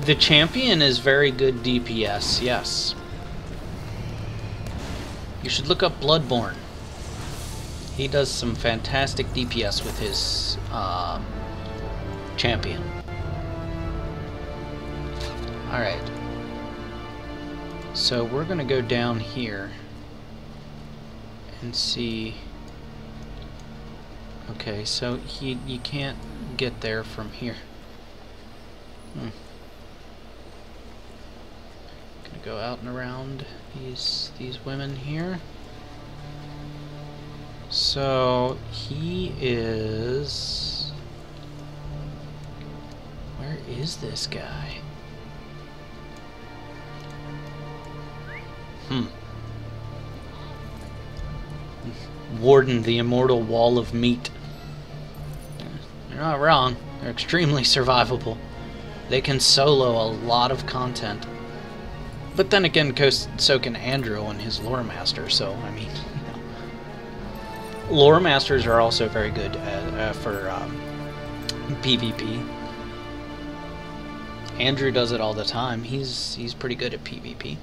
The champion is very good DPS, yes. You should look up Bloodborne. He does some fantastic DPS with his champion. Alright. So we're going to go down here and see... Okay, so you can't get there from here. Gonna go out and around these women here. So he is... Where is this guy? Warden, the immortal wall of meat. You're not wrong. They're extremely survivable. They can solo a lot of content. But then again, so can Andrew and his lore master, so, I mean, you know. Lore masters are also very good for PvP. Andrew does it all the time. He's pretty good at PvP.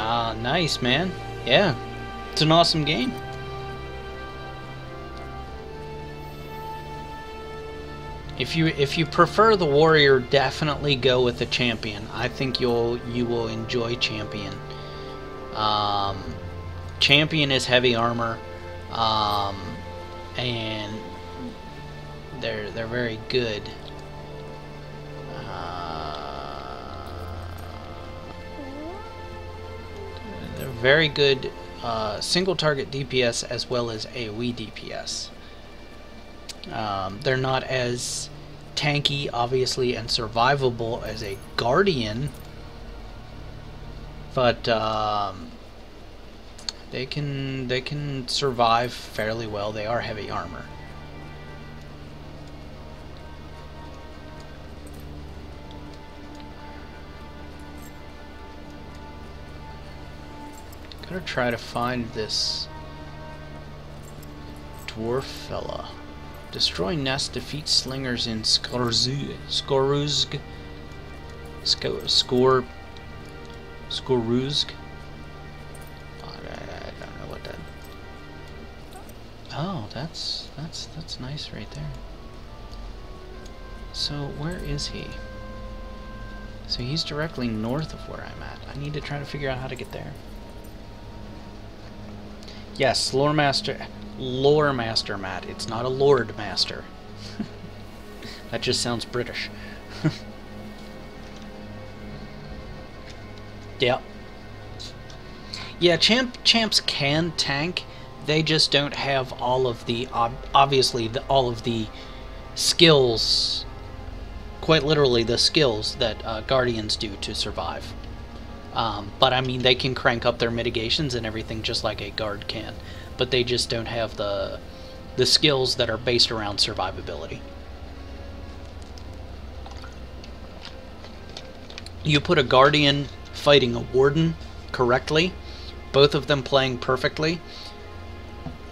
Ah, nice, man. Yeah, it's an awesome game. If you prefer the warrior, definitely go with the champion. I think you will enjoy champion. Champion is heavy armor, and they're very good. They're very good single target DPS as well as AoE DPS. They're not as tanky, obviously, and survivable as a Guardian, but they can survive fairly well. They are heavy armor. Gotta try to find this dwarf fella. Destroy nest, defeat slingers in Skoruzg. I don't know what that. Oh, that's nice right there. So where is he? So he's directly north of where I'm at. I need to try to figure out how to get there. Yes, lore master Matt. It's not a lord master. That just sounds British. Yeah. Yeah, champs can tank. They just don't have all of the obviously all of the skills. Quite literally, the skills that guardians do to survive. But I mean, they can crank up their mitigations and everything just like a guard can. But they just don't have the skills that are based around survivability. You put a Guardian fighting a Warden correctly, both of them playing perfectly,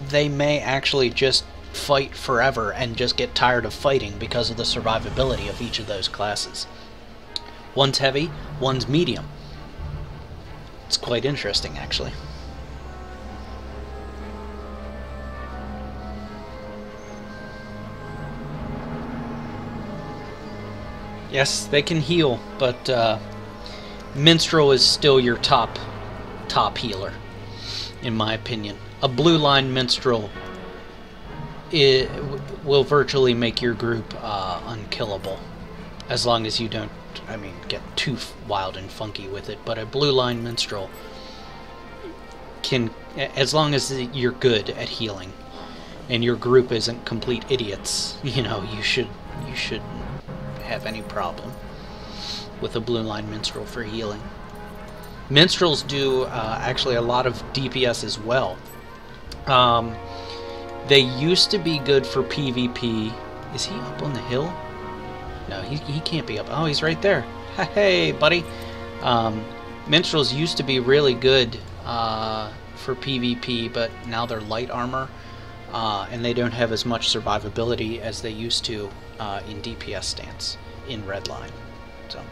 they may actually just fight forever and just get tired of fighting because of the survivability of each of those classes. One's heavy, one's medium. It's quite interesting, actually. Yes, they can heal, but Minstrel is still your top healer, in my opinion. A blue line Minstrel will virtually make your group unkillable, as long as you don't, I mean, get too wild and funky with it. But a blue line Minstrel can, as long as you're good at healing, and your group isn't complete idiots, you know, you shouldn't have any problem with a blue line Minstrel for healing. Minstrels do actually a lot of DPS as well. They used to be good for PvP. Is he up on the hill? No, he can't be up. Oh, he's right there. Hey, buddy. Minstrels used to be really good for PvP, but now they're light armor, and they don't have as much survivability as they used to in DPS stance in Redline. So.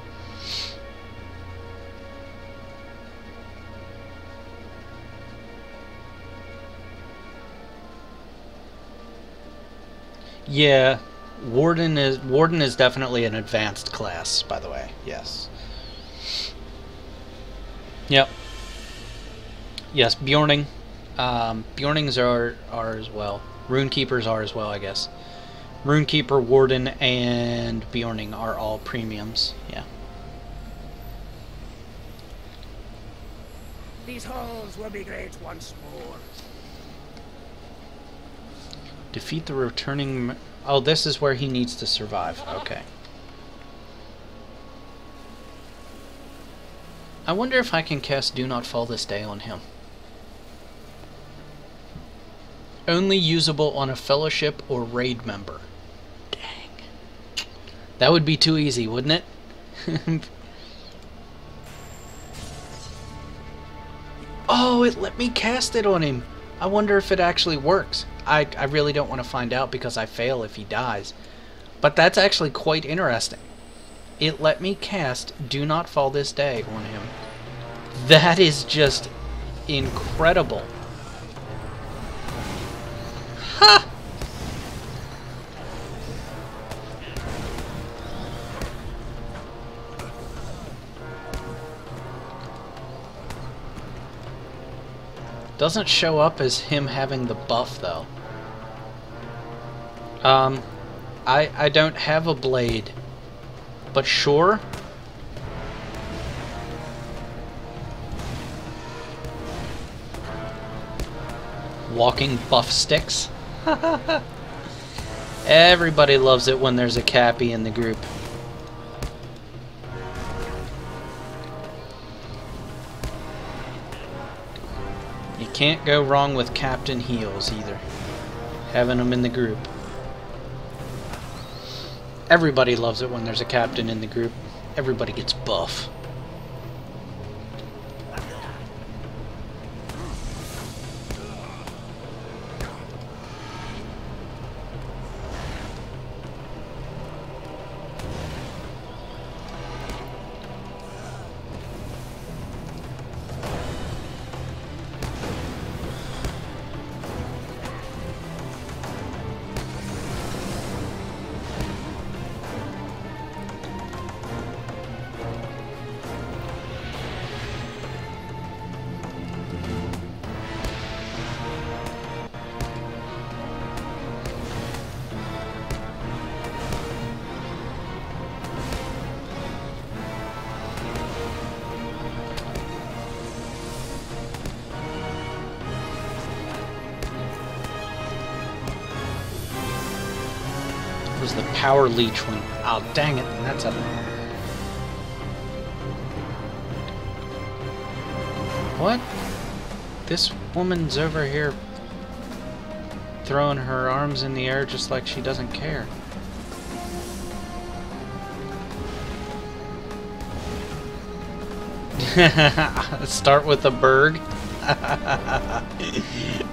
Yeah, Warden is definitely an advanced class, by the way. Yes. Yep. Yes, Bjorning. Bjornings are as well. Runekeepers are as well, I guess. Runekeeper, Warden, and Bjorning are all premiums. Yeah. These halls will be great once more. Defeat the returning... Oh, this is where he needs to survive. Okay. I wonder if I can cast Do Not Fall this day on him. Only usable on a fellowship or raid member. Dang. That would be too easy, wouldn't it? Oh, it let me cast it on him. I wonder if it actually works. I really don't want to find out because I fail if he dies. But that's actually quite interesting. It let me cast Do Not Fall this day on him. That is just incredible. Ha! Doesn't show up as him having the buff, though. I don't have a blade, but sure. Walking buff sticks. Everybody loves it when there's a Cappy in the group. You can't go wrong with Captain Heals either. Having them in the group. Everybody loves it when there's a captain in the group. Everybody gets buff. Was the power leech one. Oh, dang it. That's a... What? This woman's over here throwing her arms in the air just like she doesn't care. Start with a berg.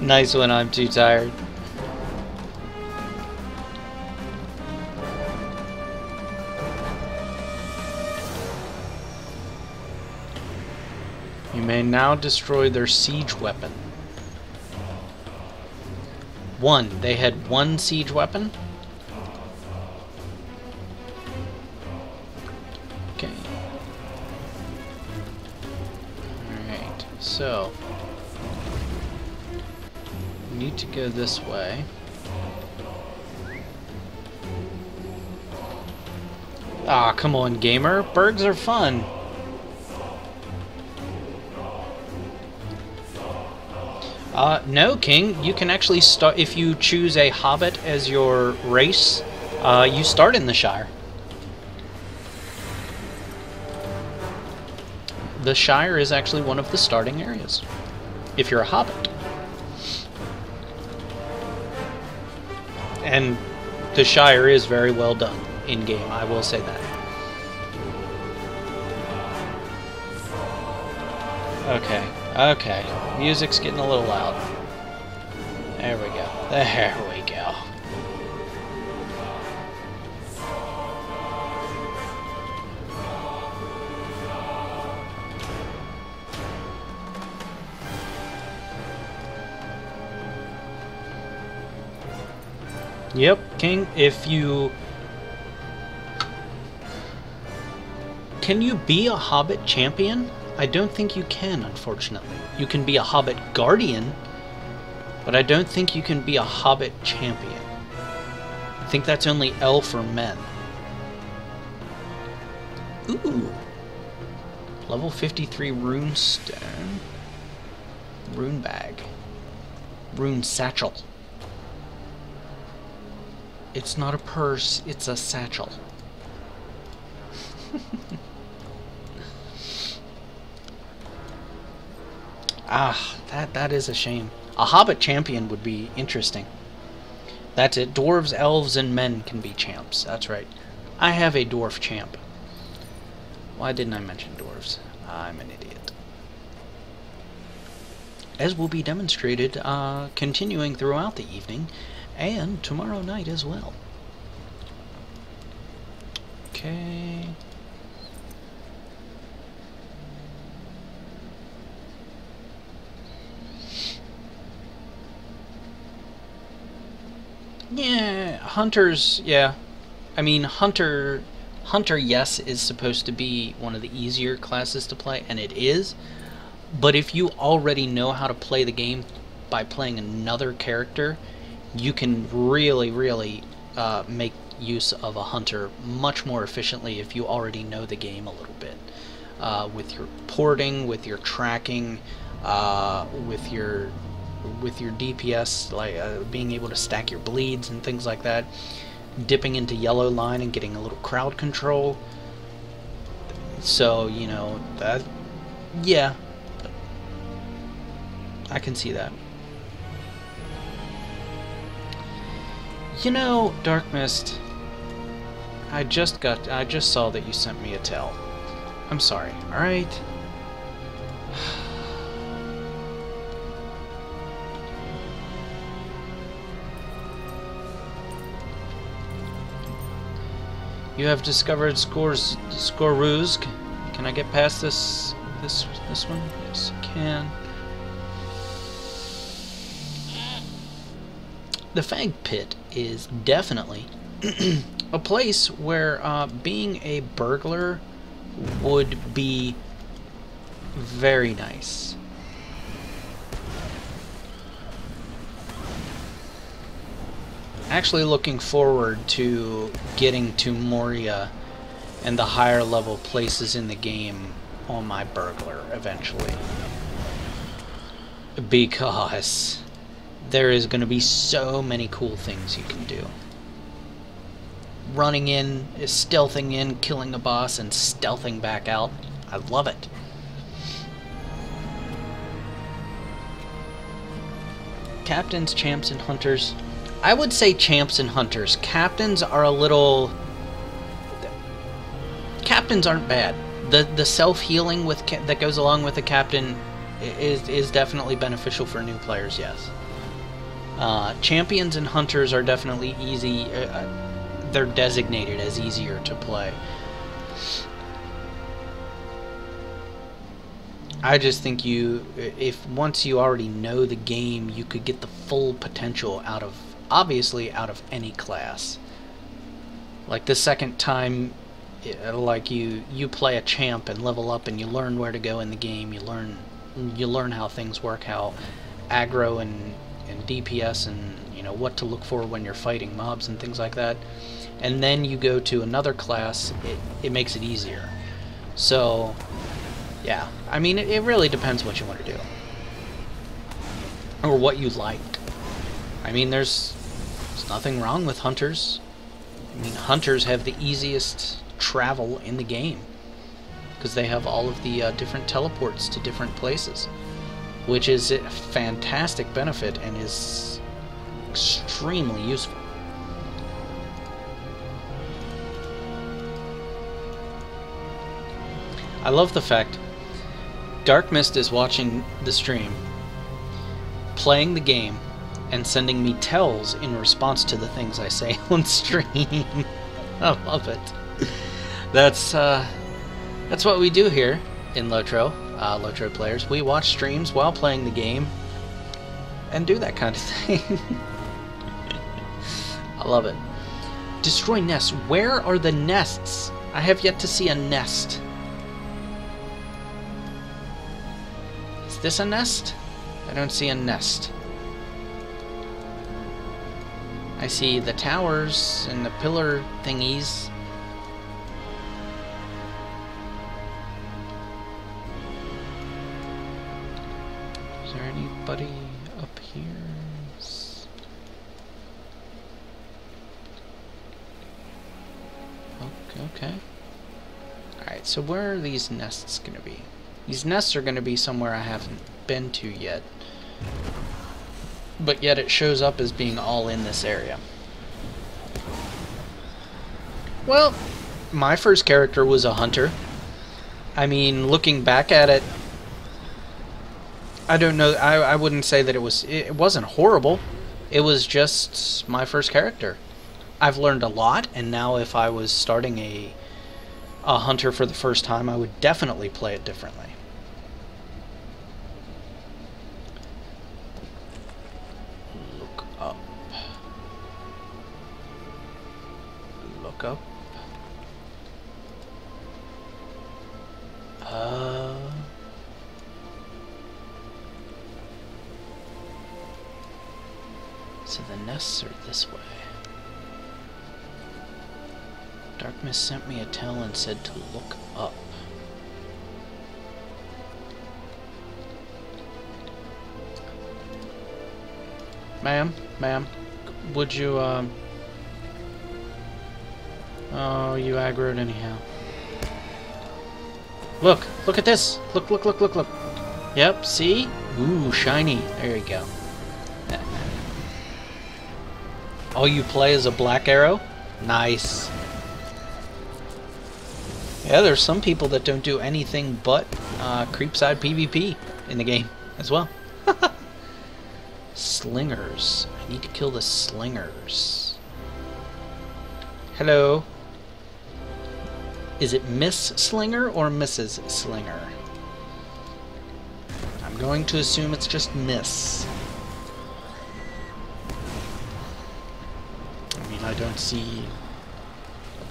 Nice when I'm too tired. You may now destroy their siege weapon. One. They had one siege weapon? Okay. Alright, so we need to go this way. Ah, come on, gamer. Bergs are fun. No, King. You can actually start if you choose a hobbit as your race. You start in the Shire. The Shire is actually one of the starting areas, if you're a hobbit. And the Shire is very well done in-game, I will say that. Okay, okay. Music's getting a little loud. There we go. There we go. Yep, King, if you... Can you be a Hobbit champion? I don't think you can, unfortunately. You can be a Hobbit guardian, but I don't think you can be a Hobbit champion. I think that's only elf or men. Ooh. Level 53 rune stone. Rune bag. Rune satchel. It's not a purse, it's a satchel. Ah, that is a shame. A Hobbit champion would be interesting. That's it. Dwarves, elves, and men can be champs. That's right. I have a dwarf champ. Why didn't I mention dwarves? I'm an idiot. As will be demonstrated continuing throughout the evening and tomorrow night as well. Okay. Yeah, hunters, yeah. I mean, hunter, yes, is supposed to be one of the easier classes to play, and it is. But if you already know how to play the game by playing another character, you can really, really make use of a hunter much more efficiently if you already know the game a little bit. With your porting, with your tracking, with your DPS, like being able to stack your bleeds and things like that, dipping into yellow line and getting a little crowd control. So, you know, that, yeah, I can see that. You know, Dark Mist, I just saw that you sent me a tell. I'm sorry, alright? You have discovered Skoruzg. Can I get past this one? Yes, I can. The Fang Pit is definitely a place where being a burglar would be very nice. Actually looking forward to getting to Moria and the higher level places in the game on my burglar eventually. Because there is going to be so many cool things you can do. Running in, stealthing in, killing a boss, and stealthing back out. I love it. Captains, champs, and hunters. I would say champs and hunters. Captains are a little... Captains aren't bad. The self-healing with that goes along with the captain is definitely beneficial for new players. Yes. Champions and hunters are definitely easy. They're designated as easier to play. I just think if once you already know the game, you could get the full potential out of, obviously, out of any class. Like the second time, like you play a champ and level up, and you learn where to go in the game. You learn how things work, how aggro and DPS, and you know what to look for when you're fighting mobs and things like that. And then you go to another class, it makes it easier. So yeah, I mean, it really depends what you want to do. Or what you like. I mean, there's nothing wrong with hunters. I mean, hunters have the easiest travel in the game. Because they have all of the different teleports to different places. Which is a fantastic benefit and is extremely useful. I love the fact Dark Mist is watching the stream, playing the game, and sending me tells in response to the things I say on stream. I love it. That's what we do here in LOTRO, LOTRO players. We watch streams while playing the game and do that kind of thing. I love it. Destroy nests. Where are the nests? I have yet to see a nest. Is this a nest? I don't see a nest. I see the towers and the pillar thingies. Is there anybody up here? Okay. Alright, so where are these nests going to be? These nests are going to be somewhere I haven't been to yet. But yet it shows up as being all in this area. Well, my first character was a hunter. I mean, looking back at it, I don't know, I wouldn't say that it wasn't horrible. It was just my first character. I've learned a lot, and now if I was starting a hunter for the first time, I would definitely play it differently. Look up. Look up. So the nests are this way. Dark Mist sent me a tell and said to look up. Ma'am, would you, oh, you aggroed anyhow. Look at this! Look. Yep, see? Ooh, shiny. There you go. Oh, you play as a black arrow? Nice. Yeah, there's some people that don't do anything but creepside PvP in the game as well. Slingers. I need to kill the slingers. Hello. Is it Miss Slinger or Mrs. Slinger? I'm going to assume it's just Miss. I mean, I don't see...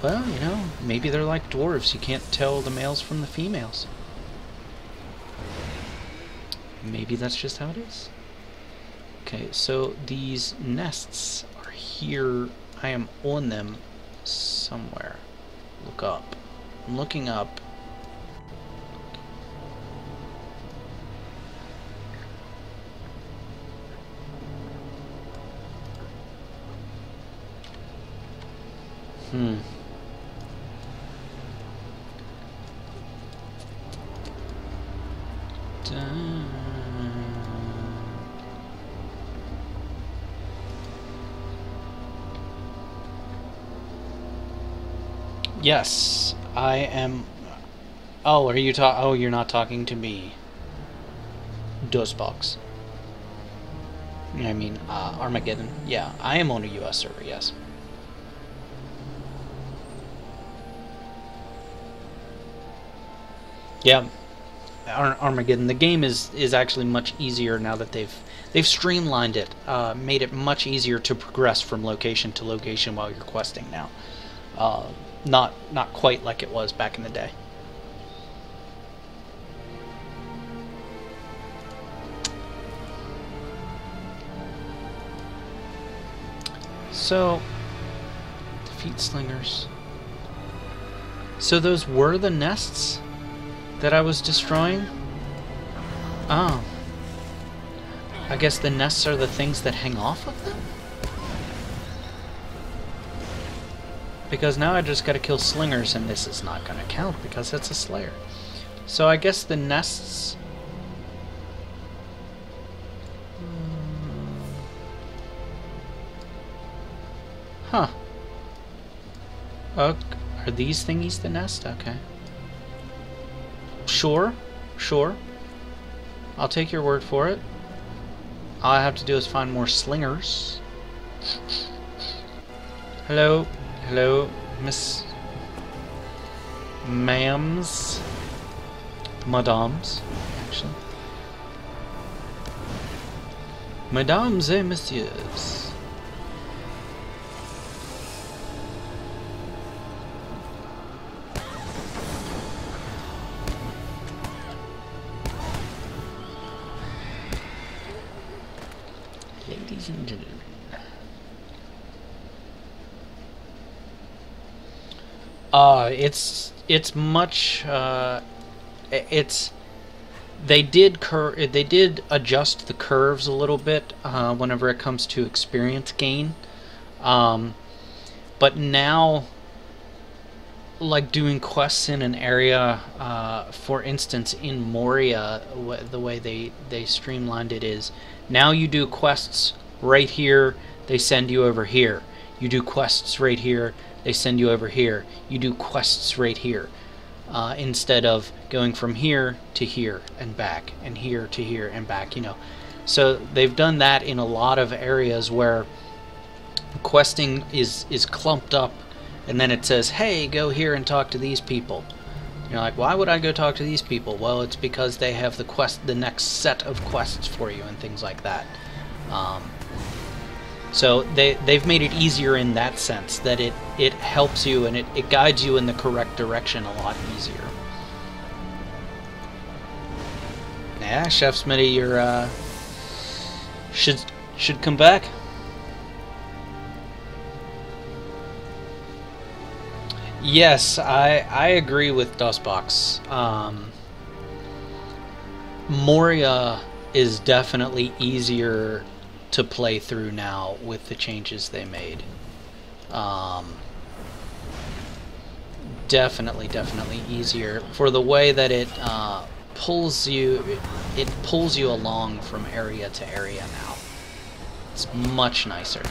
Well, you know, maybe they're like dwarves. You can't tell the males from the females. Maybe that's just how it is. Okay, so these nests are here. I am on them somewhere. Look up. I'm looking up. Yes, I am. Oh, are you oh, you're not talking to me. DOSBox. I mean, Armageddon. Yeah, I am on a US server, yes. Yeah, Armageddon. The game is actually much easier now that they've streamlined it, made it much easier to progress from location to location while you're questing now. Not quite like it was back in the day. So, defeat slingers. So those were the nests that I was destroying? Oh. I guess the nests are the things that hang off of them? Because now I just gotta kill slingers, and this is not gonna count because it's a slayer. So I guess the nests... Huh. Are these thingies the nest? Okay. Sure. Sure. I'll take your word for it. All I have to do is find more slingers. Hello. Hello, Miss... Ma'ams. Madames, actually. Mesdames et messieurs. Ladies and gentlemen. It's much they did adjust the curves a little bit whenever it comes to experience gain, but now, like doing quests in an area, for instance in Moria, the way they streamlined it is now you do quests right here, they send you over here. You do quests right here, they send you over here. You do quests right here, instead of going from here to here and back, and here to here and back, you know. So they've done that in a lot of areas where questing is clumped up, and then it says, hey, go here and talk to these people. You're like, why would I go talk to these people? Well, it's because they have the next set of quests for you and things like that. So they've made it easier in that sense, that it helps you and it guides you in the correct direction a lot easier. Yeah, Chef Smitty, you're should come back. Yes, I agree with DOSBox. Moria is definitely easier to play through now with the changes they made. Definitely easier for the way that it pulls you along from area to area now. It's much nicer.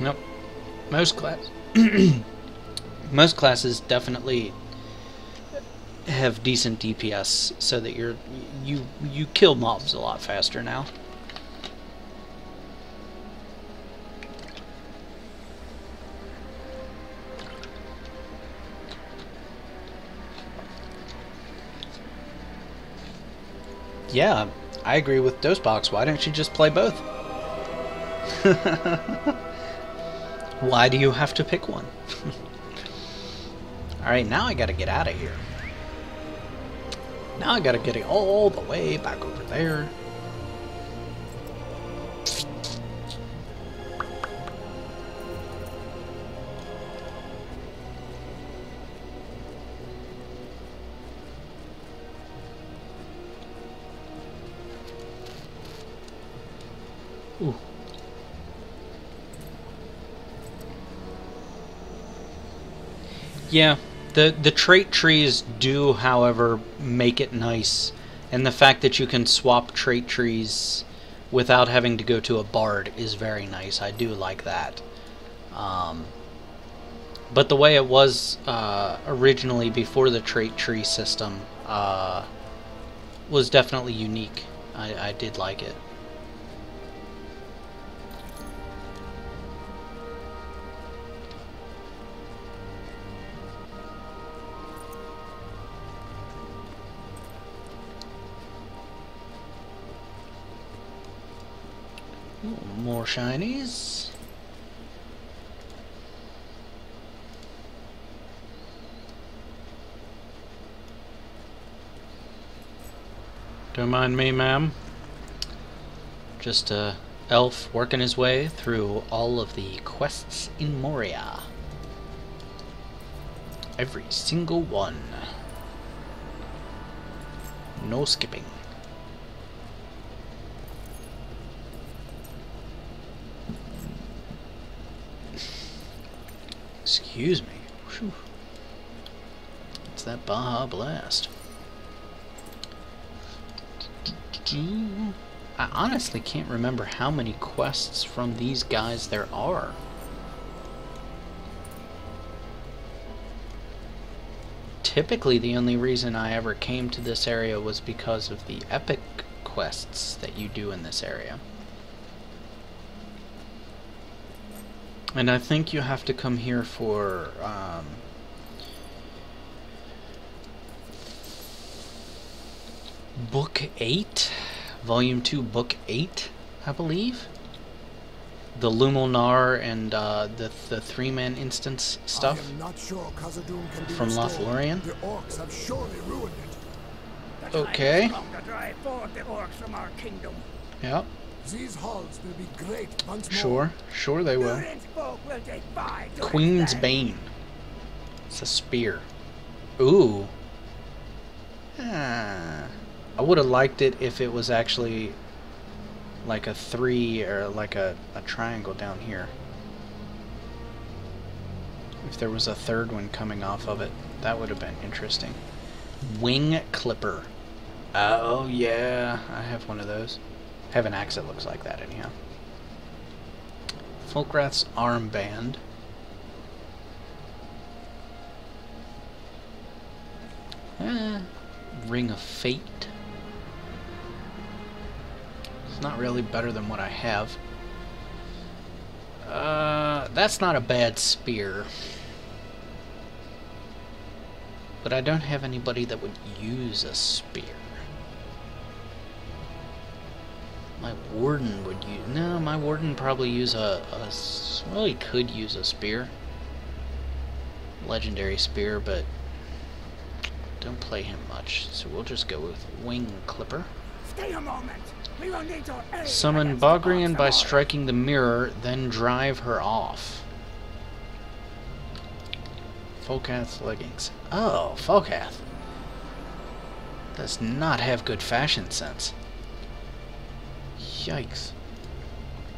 Nope. Most classes definitely have decent DPS, so that you kill mobs a lot faster now. Yeah, I agree with DOSBox. Why don't you just play both? Why do you have to pick one? Alright, now I gotta get out of here. Now I gotta get it all the way back over there. Ooh. Yeah, the trait trees do, however, make it nice, and the fact that you can swap trait trees without having to go to a bard is very nice. I do like that. But the way it was originally before the trait tree system was definitely unique. I did like it. Ooh, more shinies. Don't mind me, ma'am. Just a elf working his way through all of the quests in Moria. Every single one. No skipping. Excuse me. Whew. It's that Baja Blast. I honestly can't remember how many quests from these guys there are. Typically, the only reason I ever came to this area was because of the epic quests that you do in this area. And I think you have to come here for Book 8? Volume 2, Book 8, I believe? The Luminar and the three-man instance stuff I am not sure Khazad-dûm can be from restored. Lothlorien. The orcs have surely ruined it. Okay. The time has come to drive forth the orcs from our kingdom. Yep. These halls will be great once more. Sure. Sure they will. Durin's folk will take 5 to Queen's extend. Bane. It's a spear. Ooh. I would have liked it if it was actually like a 3 or like a triangle down here. If there was a third one coming off of it, that would have been interesting. Wing Clipper. Oh yeah, I have one of those. I have an axe that looks like that anyhow. Folkrath's armband. Ring of Fate. It's not really better than what I have. That's not a bad spear. But I don't have anybody that would use a spear. My warden would use... No, my warden probably use well, he could use a spear. Legendary spear, but don't play him much. So we'll just go with Wing Clipper. Stay a moment. We will need your aid Summon against the Bogrian by orcs tomorrow. striking the mirror, then drive her off. Folkath's leggings. Oh, Folkath does not have good fashion sense. Yikes.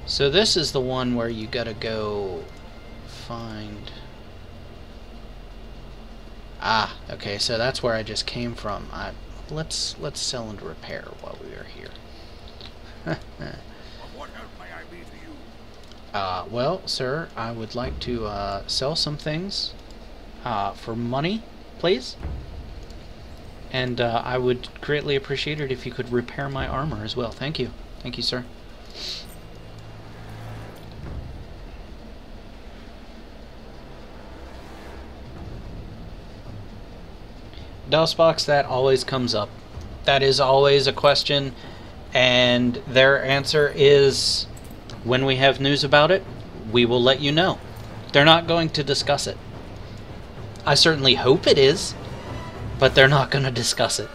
So this is the one where you gotta go find... Ah, okay, so that's where I just came from. Let's sell and repair while we are here. What help may I be to you? Well, sir, I would like to sell some things for money, please. And I would greatly appreciate it if you could repair my armor as well. Thank you. Thank you, sir. DOSBox, that always comes up. That is always a question, and their answer is, when we have news about it, we will let you know. They're not going to discuss it. I certainly hope it is, but they're not going to discuss it.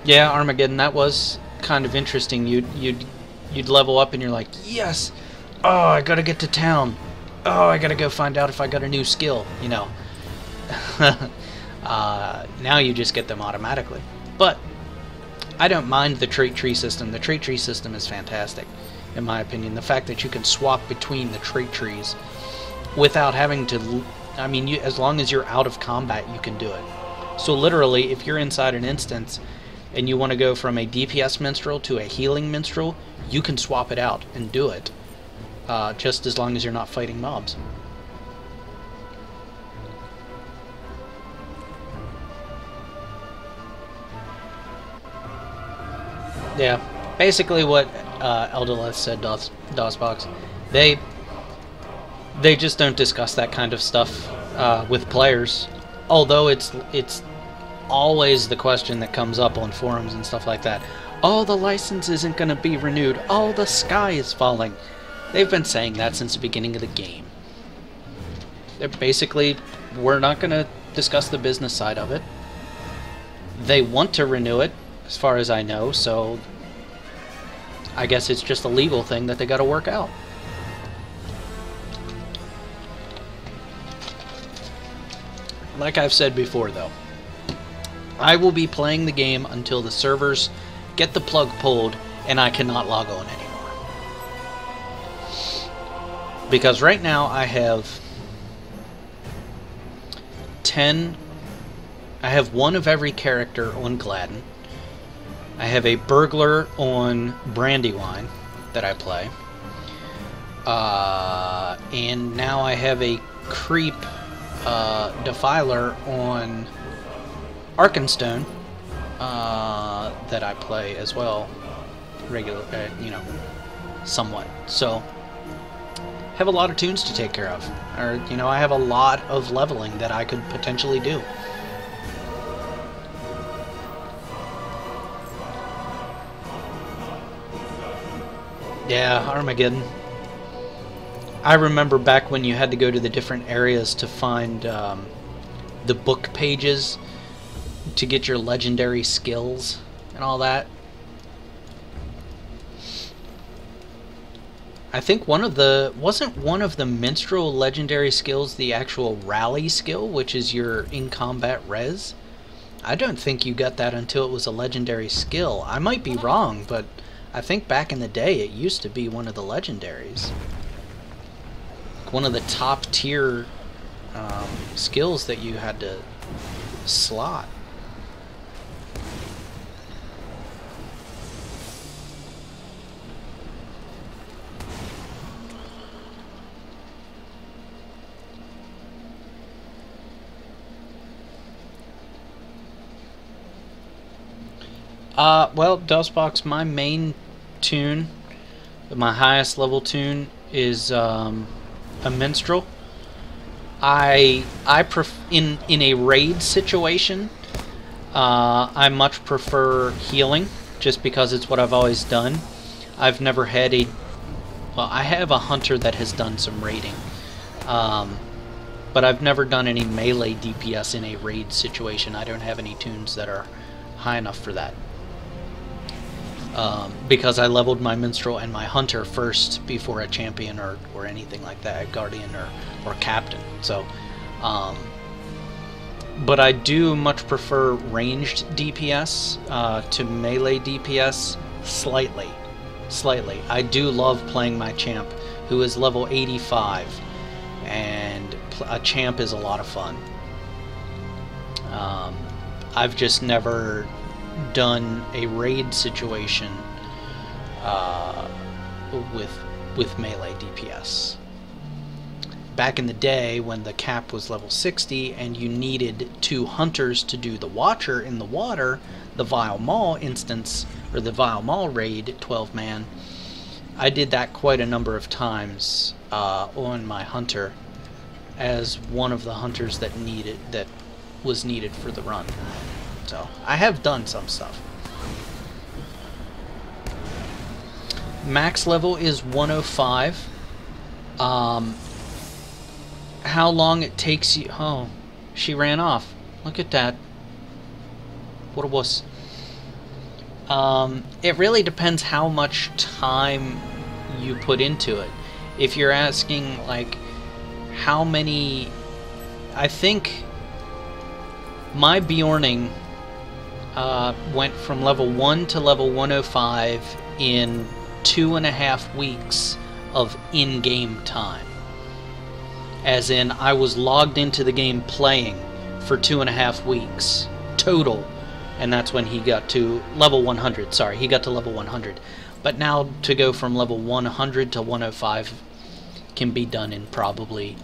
Yeah, Armageddon, that was kind of interesting. You'd level up and you're like, yes! Oh, I gotta get to town. Oh, I gotta go find out if I got a new skill, you know. Now you just get them automatically. But I don't mind the trait tree system. The trait tree system is fantastic. in my opinion. The fact that you can swap between the trait trees without having to... I mean, as long as you're out of combat, you can do it. So literally, if you're inside an instance and you want to go from a DPS minstrel to a healing minstrel, you can swap it out and do it. Just as long as you're not fighting mobs. Yeah, basically what Eldoleth said, DOSBox. They just don't discuss that kind of stuff with players. Although it's always the question that comes up on forums and stuff like that. Oh, the license isn't going to be renewed. Oh, the sky is falling. They've been saying that since the beginning of the game. They're basically, we're not going to discuss the business side of it. They want to renew it, as far as I know, so I guess it's just a legal thing that they got to work out. Like I've said before, though, I will be playing the game until the servers get the plug pulled and I cannot log on anymore. Because right now I have 10... I have one of every character on Gladden. I have a burglar on Brandywine that I play. And now I have a creep defiler on Arkenstone that I play as well, regular, you know, somewhat. So, have a lot of tunes to take care of, or you know, I have a lot of leveling that I could potentially do. Yeah, Armageddon. I remember back when you had to go to the different areas to find the book pages to get your legendary skills and all that. I think wasn't one of the minstrel legendary skills the actual rally skill, which is your in-combat res? I don't think you got that until it was a legendary skill. I might be wrong, but I think back in the day it used to be one of the legendaries. One of the top tier skills that you had to slot. Well, DOSBox, my main tune, my highest level tune is a minstrel. In a raid situation, I much prefer healing, just because it's what I've always done. I've never had I have a hunter that has done some raiding, but I've never done any melee DPS in a raid situation. I don't have any tunes that are high enough for that. Because I leveled my minstrel and my hunter first before a champion or anything like that, a guardian or captain. So, but I do much prefer ranged DPS to melee DPS slightly. I do love playing my champ, who is level 85, and a champ is a lot of fun. I've just never done a raid situation with melee DPS. Back in the day when the cap was level 60 and you needed 2 hunters to do the Watcher in the water, the Vile Maul instance, or the Vile Maul raid 12-man, I did that quite a number of times on my hunter as one of the hunters that was needed for the run. So, I have done some stuff. Max level is 105. How long it takes you... Oh, she ran off. Look at that. What a wuss. It really depends how much time you put into it. If you're asking, like, how many... I think my Bjorning went from level 1 to level 105 in 2.5 weeks of in-game time. As in, I was logged into the game playing for 2.5 weeks total, and that's when he got to level 100. Sorry, he got to level 100. But now to go from level 100 to 105 can be done in probably,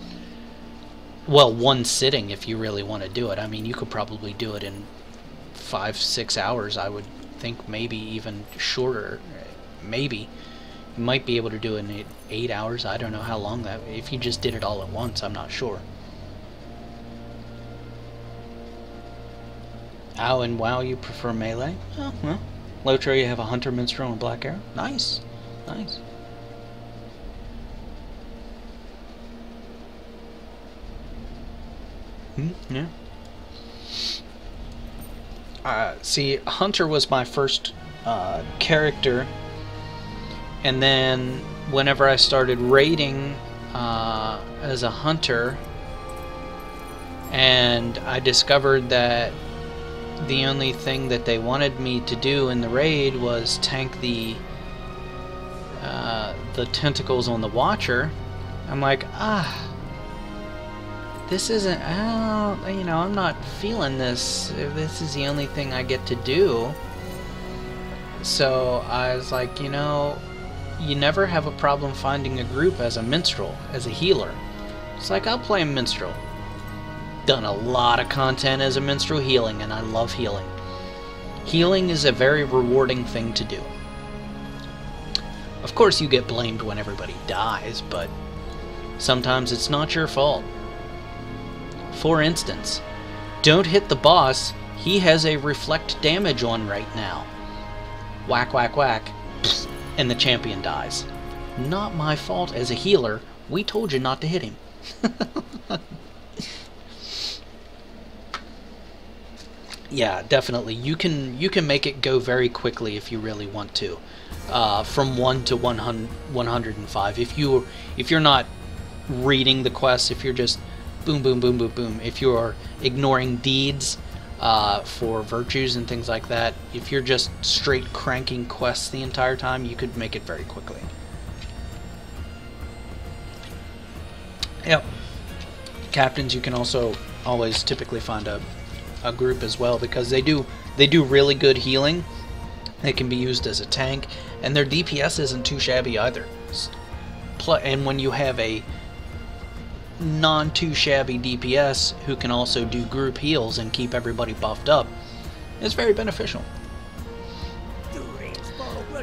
well, one sitting if you really want to do it. I mean, you could probably do it in 5-6 hours, I would think, maybe even shorter. Maybe. You might be able to do it in 8 hours. I don't know how long that, if you just did it all at once, I'm not sure. Oh, and WoW, you prefer melee? Oh, well. LOTRO, you have a Hunter, Minstrel, and Black Arrow. Nice. Nice. Yeah. See, Hunter was my first character, and then whenever I started raiding as a Hunter, and I discovered that the only thing that they wanted me to do in the raid was tank the tentacles on the Watcher, I'm like, this isn't, you know, I'm not feeling this. This is the only thing I get to do. So I was like, you know, you never have a problem finding a group as a minstrel, as a healer. It's like, I'll play a minstrel. Done a lot of content as a minstrel healing, and I love healing. Healing is a very rewarding thing to do. Of course you get blamed when everybody dies, but sometimes it's not your fault. For instance, don't hit the boss, he has a reflect damage on right now. Whack, whack, whack, and the champion dies. Not my fault as a healer, we told you not to hit him. Yeah, definitely. You can make it go very quickly if you really want to. From 1 to 105. If you're not reading the quests, if you're just boom, boom, boom, boom, boom. If you're ignoring deeds for virtues and things like that, if you're just straight cranking quests the entire time, you could make it very quickly. Yep. Captains, you can also always typically find a group as well, because they do really good healing. They can be used as a tank, and their DPS isn't too shabby either. And when you have a non too shabby DPS who can also do group heals and keep everybody buffed up, it's very beneficial.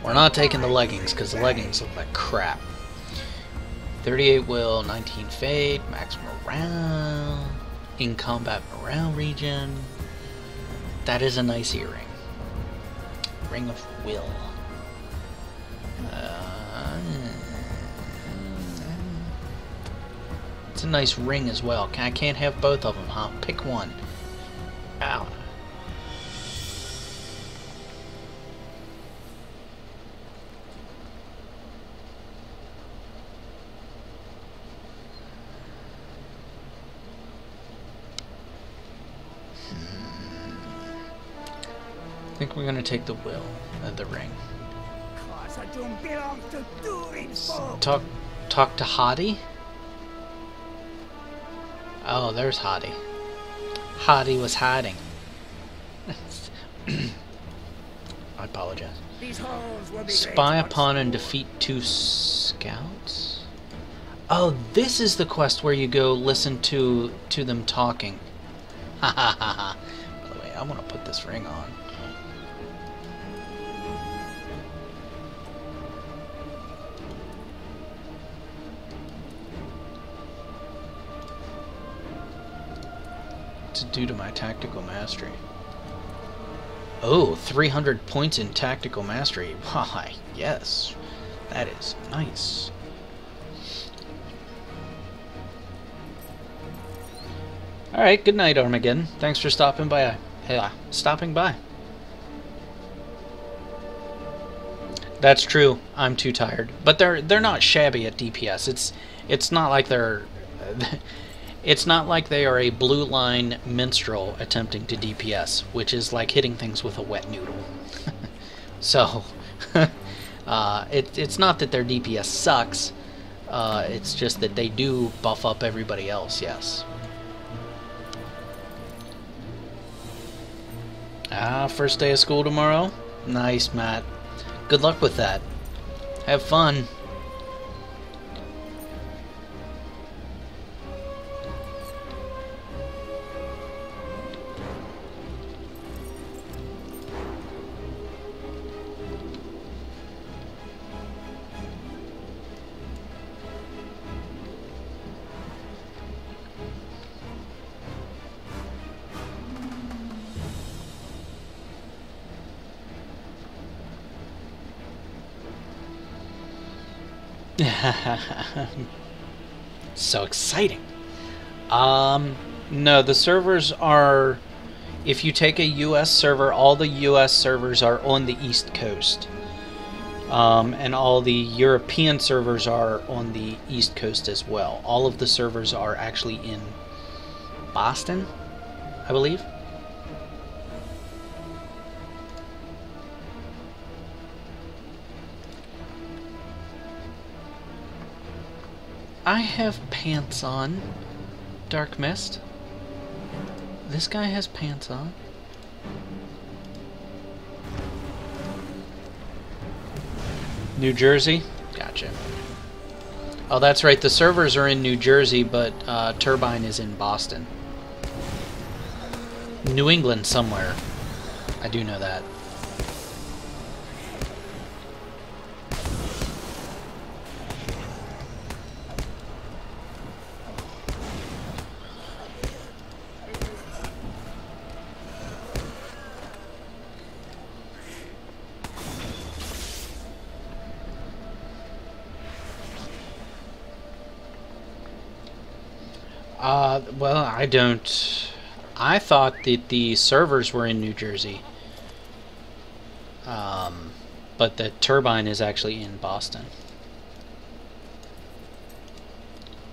We're not taking the leggings because the leggings look like crap. 38 will, 19 fade, max morale, in combat morale regen. That is a nice earring. Ring of Will. It's a nice ring as well. I can't have both of them, huh? Pick one. Ow. I think we're gonna take the will of the ring. Talk to Hottie. Oh, there's Hottie. Hottie was hiding. I apologize. Spy upon and defeat 2 scouts. Oh, this is the quest where you go listen to them talking. Ha ha ha ha. By the way, I want to put this ring on. To do to my tactical mastery. Oh, 300 points in tactical mastery. Why, yes. That is nice. Alright, good night, Armageddon. Thanks for stopping by. That's true. I'm too tired. But they're not shabby at DPS. It's not like they're it's not like they are a blue line minstrel attempting to DPS, which is like hitting things with a wet noodle. So It's not that their DPS sucks. It's just that they do buff up everybody else, yes. First day of school tomorrow? Nice, Matt. Good luck with that. Have fun. So exciting. No, the servers are... If you take a US server, all the US servers are on the East Coast. And all the European servers are on the East Coast as well. All of the servers are actually in Boston, I believe. I have pants on, Dark Mist. This guy has pants on. New Jersey? Gotcha. Oh, that's right. The servers are in New Jersey, but Turbine is in Boston. New England somewhere. I do know that. Well, I don't... I thought that the servers were in New Jersey. But the Turbine is actually in Boston.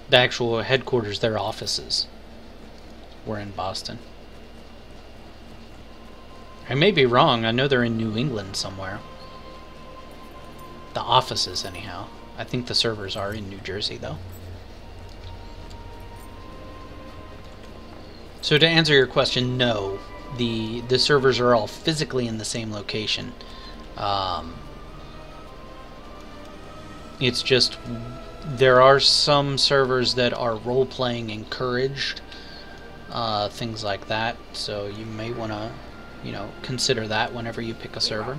The actual headquarters, their offices, were in Boston. I may be wrong. I know they're in New England somewhere. The offices, anyhow. I think the servers are in New Jersey, though. So to answer your question, no. The servers are all physically in the same location. It's just there are some servers that are role-playing encouraged, things like that. So you may want to, you know, consider that whenever you pick a server.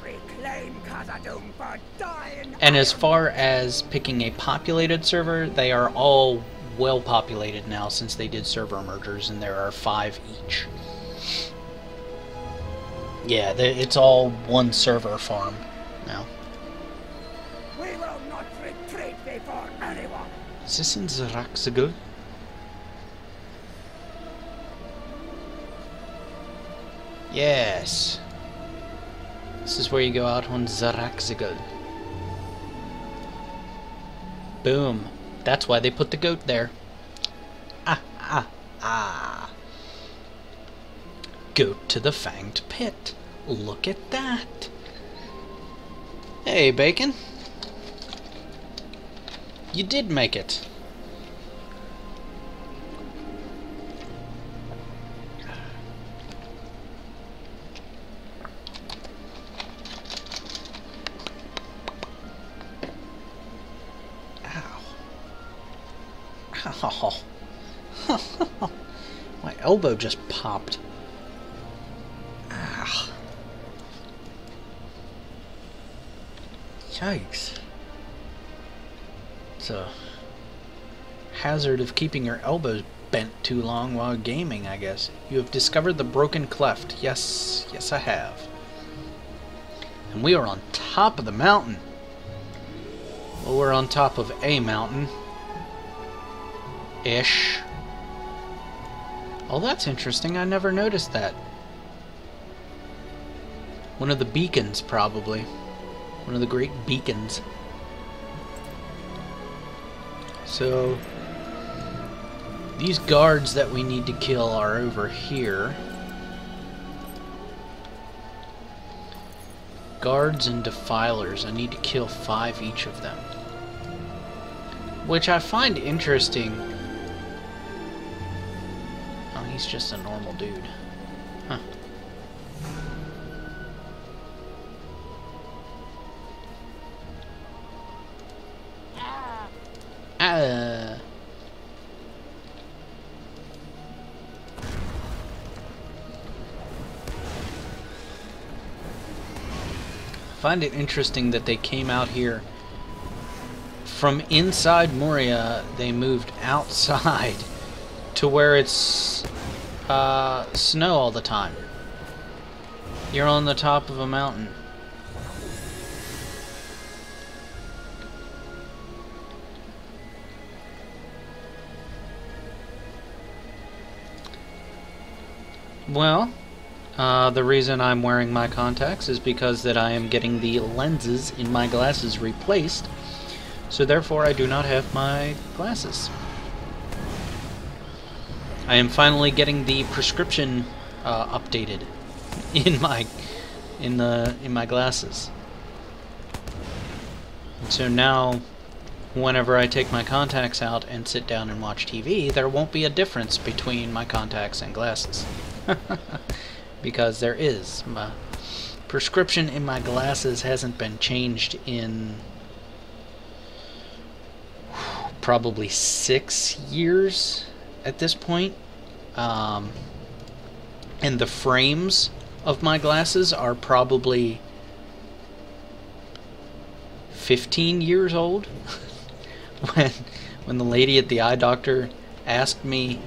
And as far as picking a populated server, they are all well populated now since they did server mergers, and there are 5 each. Yeah, it's all one server farm now. We will not retreat before anyone. Is this in Zaraxagul? Yes. This is where you go out on Zaraxagul. Boom. That's why they put the goat there. Goat to the fanged pit. Look at that. Hey, Bacon. You did make it. Oh. My elbow just popped. Ah. Yikes. It's a hazard of keeping your elbows bent too long while gaming, I guess. You have discovered the broken cleft. Yes, yes I have. And we are on top of the mountain. Well, we're on top of a mountain. Ish. Oh, that's interesting. I never noticed that. One of the beacons, probably. One of the great beacons. So, these guards that we need to kill are over here. Guards and defilers. I need to kill 5 each of them. Which I find interesting. Oh, he's just a normal dude. Huh. Find it interesting that they came out here from inside Moria. They moved outside to where it's snow all the time. You're on the top of a mountain. Well, the reason I'm wearing my contacts is because that I am getting the lenses in my glasses replaced, so therefore I do not have my glasses. I am finally getting the prescription updated in my glasses. And so now, whenever I take my contacts out and sit down and watch TV, there won't be a difference between my contacts and glasses. Because there is. My prescription in my glasses hasn't been changed in probably 6 years at this point. And the frames of my glasses are probably 15 years old. when the lady at the eye doctor asked me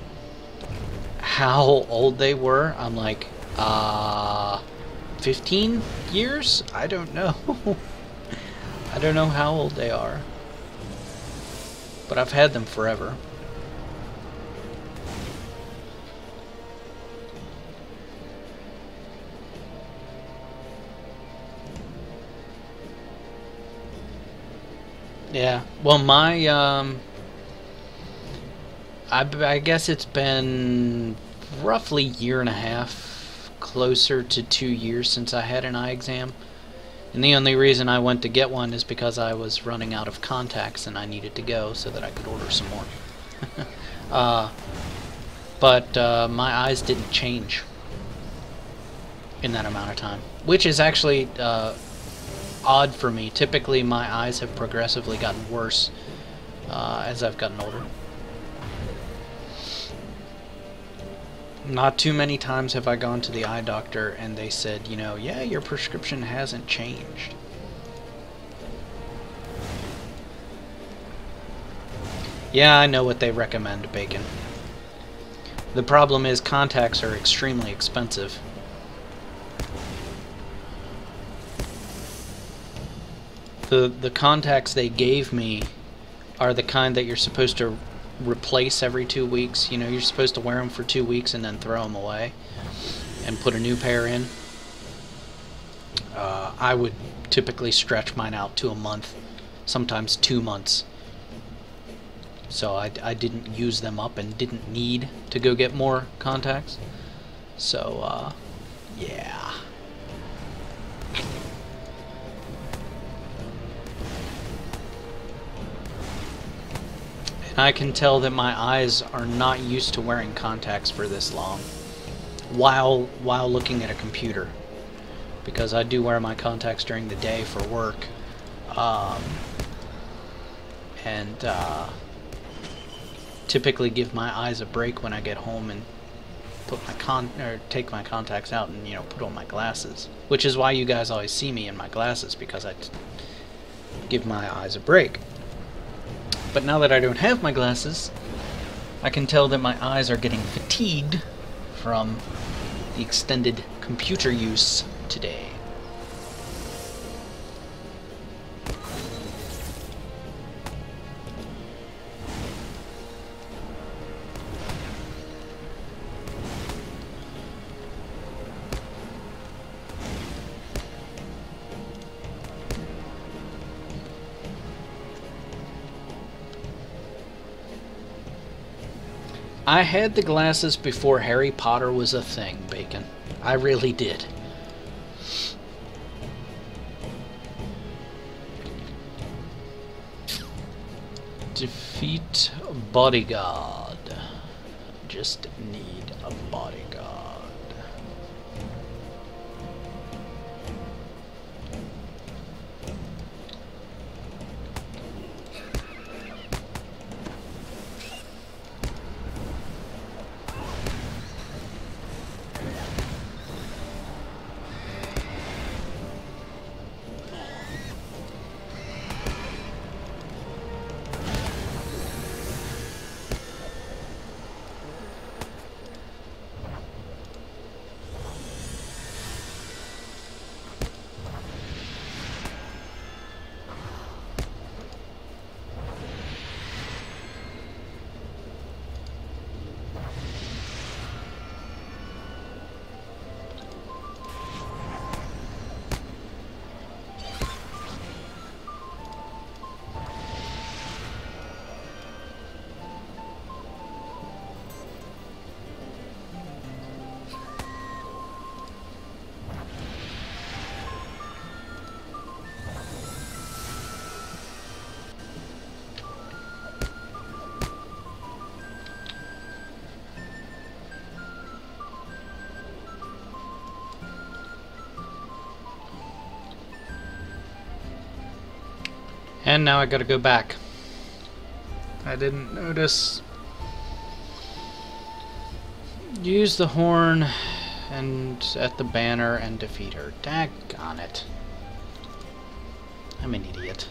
how old they were, I'm like, 15 years? I don't know. I don't know how old they are. But I've had them forever. Yeah, well, my, I guess it's been roughly 1.5 years, closer to 2 years since I had an eye exam. And the only reason I went to get one is because I was running out of contacts and I needed to go so that I could order some more. But my eyes didn't change in that amount of time, which is actually odd for me. Typically my eyes have progressively gotten worse as I've gotten older. Not too many times have I gone to the eye doctor and they said, you know, yeah, your prescription hasn't changed. Yeah, I know what they recommend, Bacon. The problem is contacts are extremely expensive. The contacts they gave me are the kind that you're supposed to replace every 2 weeks. You know, you're supposed to wear them for 2 weeks and then throw them away and put a new pair in. I would typically stretch mine out to a month, sometimes 2 months. So I didn't use them up and didn't need to go get more contacts. So, yeah. I can tell that my eyes are not used to wearing contacts for this long while looking at a computer, because I do wear my contacts during the day for work, and typically give my eyes a break when I get home and put my take my contacts out and, you know, put on my glasses, which is why you guys always see me in my glasses, because I give my eyes a break. But now that I don't have my glasses, I can tell that my eyes are getting fatigued from the extended computer use today. I had the glasses before Harry Potter was a thing, Bacon. I really did. Defeat bodyguard. Just need a bodyguard. And now I gotta go back. I didn't notice. Use the horn and at the banner and defeat her. Daggone it. I'm an idiot.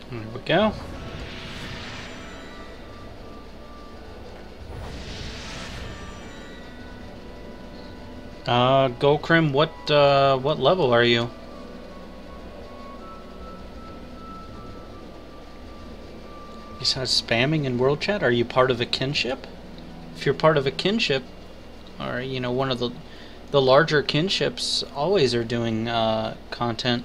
There we go. Golcrim, what level are you? Besides spamming in world chat, are you part of a kinship? If you're part of a kinship, or you know, one of the larger kinships always are doing content.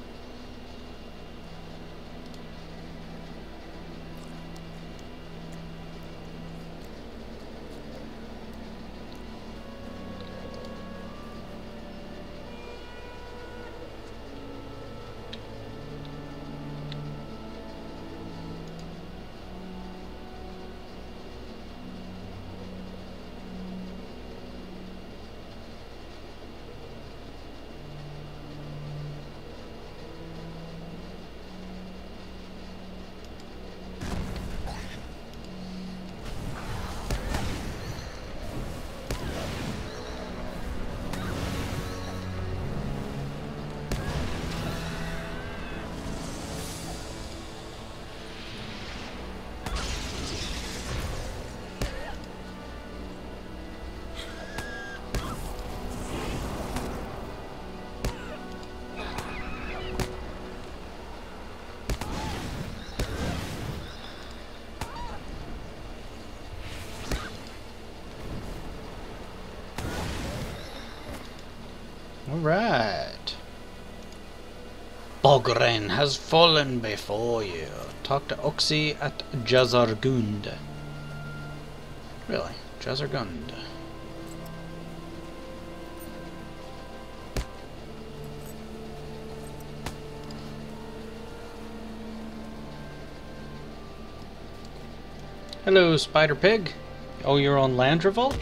Alright. Bogren has fallen before you. Talk to Oxy at Jazargund. Really? Jazargund. Hello, Spider Pig. Oh, you're on Landreval?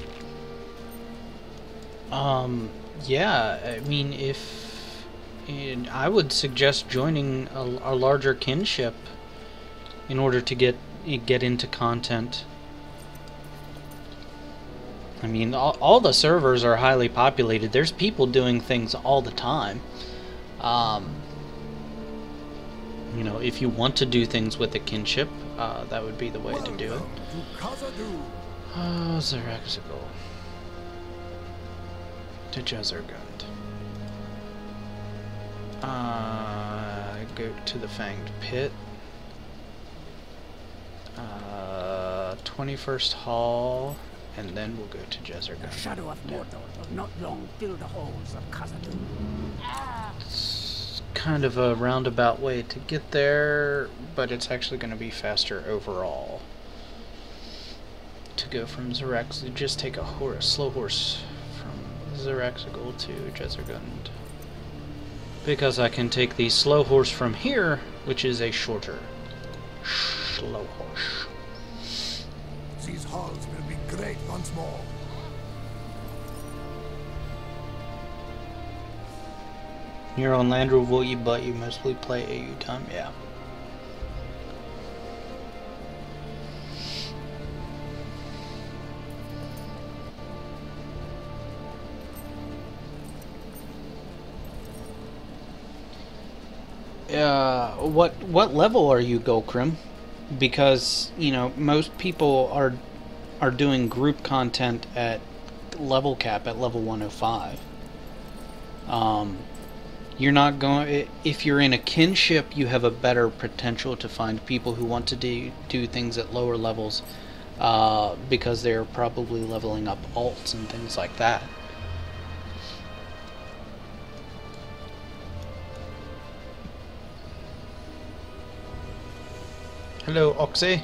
Yeah, I mean, I would suggest joining a larger kinship in order to get into content. I mean, all the servers are highly populated. There's people doing things all the time. You know, if you want to do things with a kinship, that would be the way to do it. Oh, Zeraxical. To Jezergund. Go to the Fanged Pit. 21st Hall, and then we'll go to Jezergund. The shadow of Mordor will not long fill the halls of Khazad-dûm. It's kind of a roundabout way to get there, but it's actually going to be faster overall. To go from Zerax, just take a slow horse from Zeraxigal to Jezergund. Because I can take the slow horse from here, which is a shorter slow horse. These halls will be great once more. You're on Landreval, but you mostly play AU time, yeah. What level are you, Golkrim? Because, you know, most people are doing group content at level cap at level 105. You're not going, if you're in a kinship, you have a better potential to find people who want to do things at lower levels, because they're probably leveling up alts and things like that. Hello, Oxy.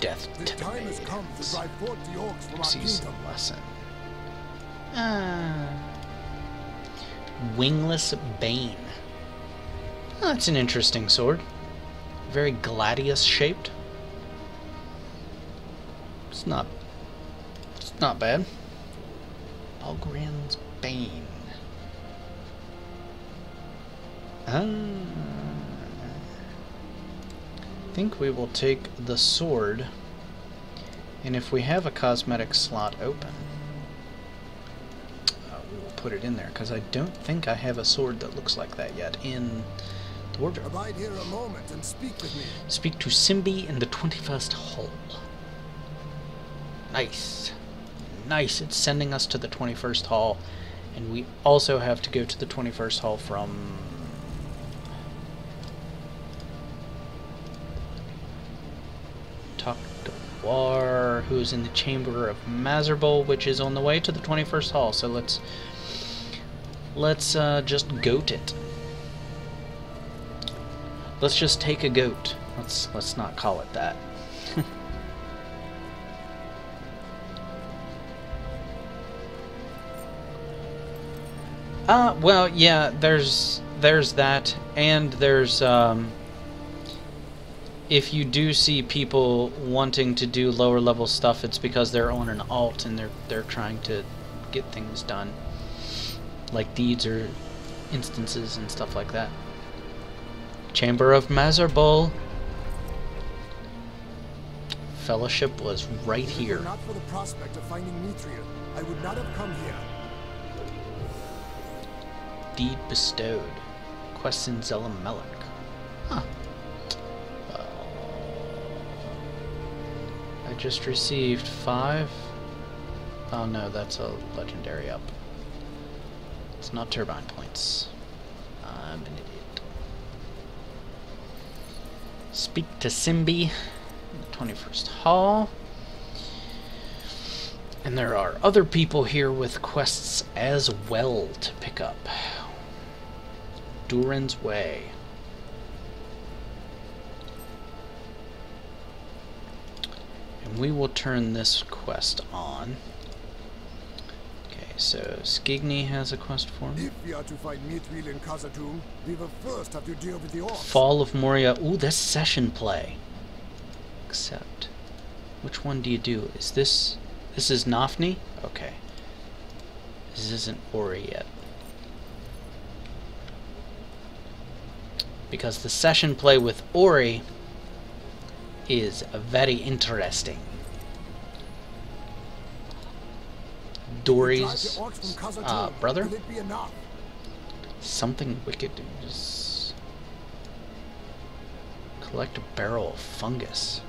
Death The to the time has come to drive forth the orcs from our Oxy's kingdom. lesson. Wingless Bane. Oh, that's an interesting sword. Very gladius shaped. It's not bad. Bogran's Bane. I think we will take the sword, and if we have a cosmetic slot open, we'll put it in there, because I don't think I have a sword that looks like that yet in the wardrobe. Abide here a moment and speak with me. Speak to Simbi in the 21st Hall. Nice. Nice, it's sending us to the 21st Hall, and we also have to go to the 21st Hall from... Talk to War, who is in the Chamber of Mazarbul, which is on the way to the 21st Hall. So let's just goat it. Let's just take a goat. Let's not call it that. Well, yeah, there's that, and there's if you do see people wanting to do lower level stuff, it's because they're on an alt and they're trying to get things done, like deeds or instances and stuff like that. Chamber of Mazarbul. Fellowship was right If it here. were not for the prospect of finding Mithril, I would not have come here. Deed bestowed. Quest in Zelamelik. Huh. I just received 5. Oh no, that's a legendary up. It's not turbine points. I'm an idiot. Speak to Simbi in the 21st Hall. And there are other people here with quests as well to pick up. Durin's Way. And we will turn this quest on. Okay, so Skigny has a quest for me. If we are to find Mithril in Khazad-dûm, we will first have to deal with the orcs. Fall of Moria. Ooh, that's session play. Accept. Which one do you do? Is this... This is Nafni? Okay. This isn't Ori yet. Because the session play with Ori is very interesting. Dory's brother? Will it be enough? Something wicked is... Collect a barrel of fungus.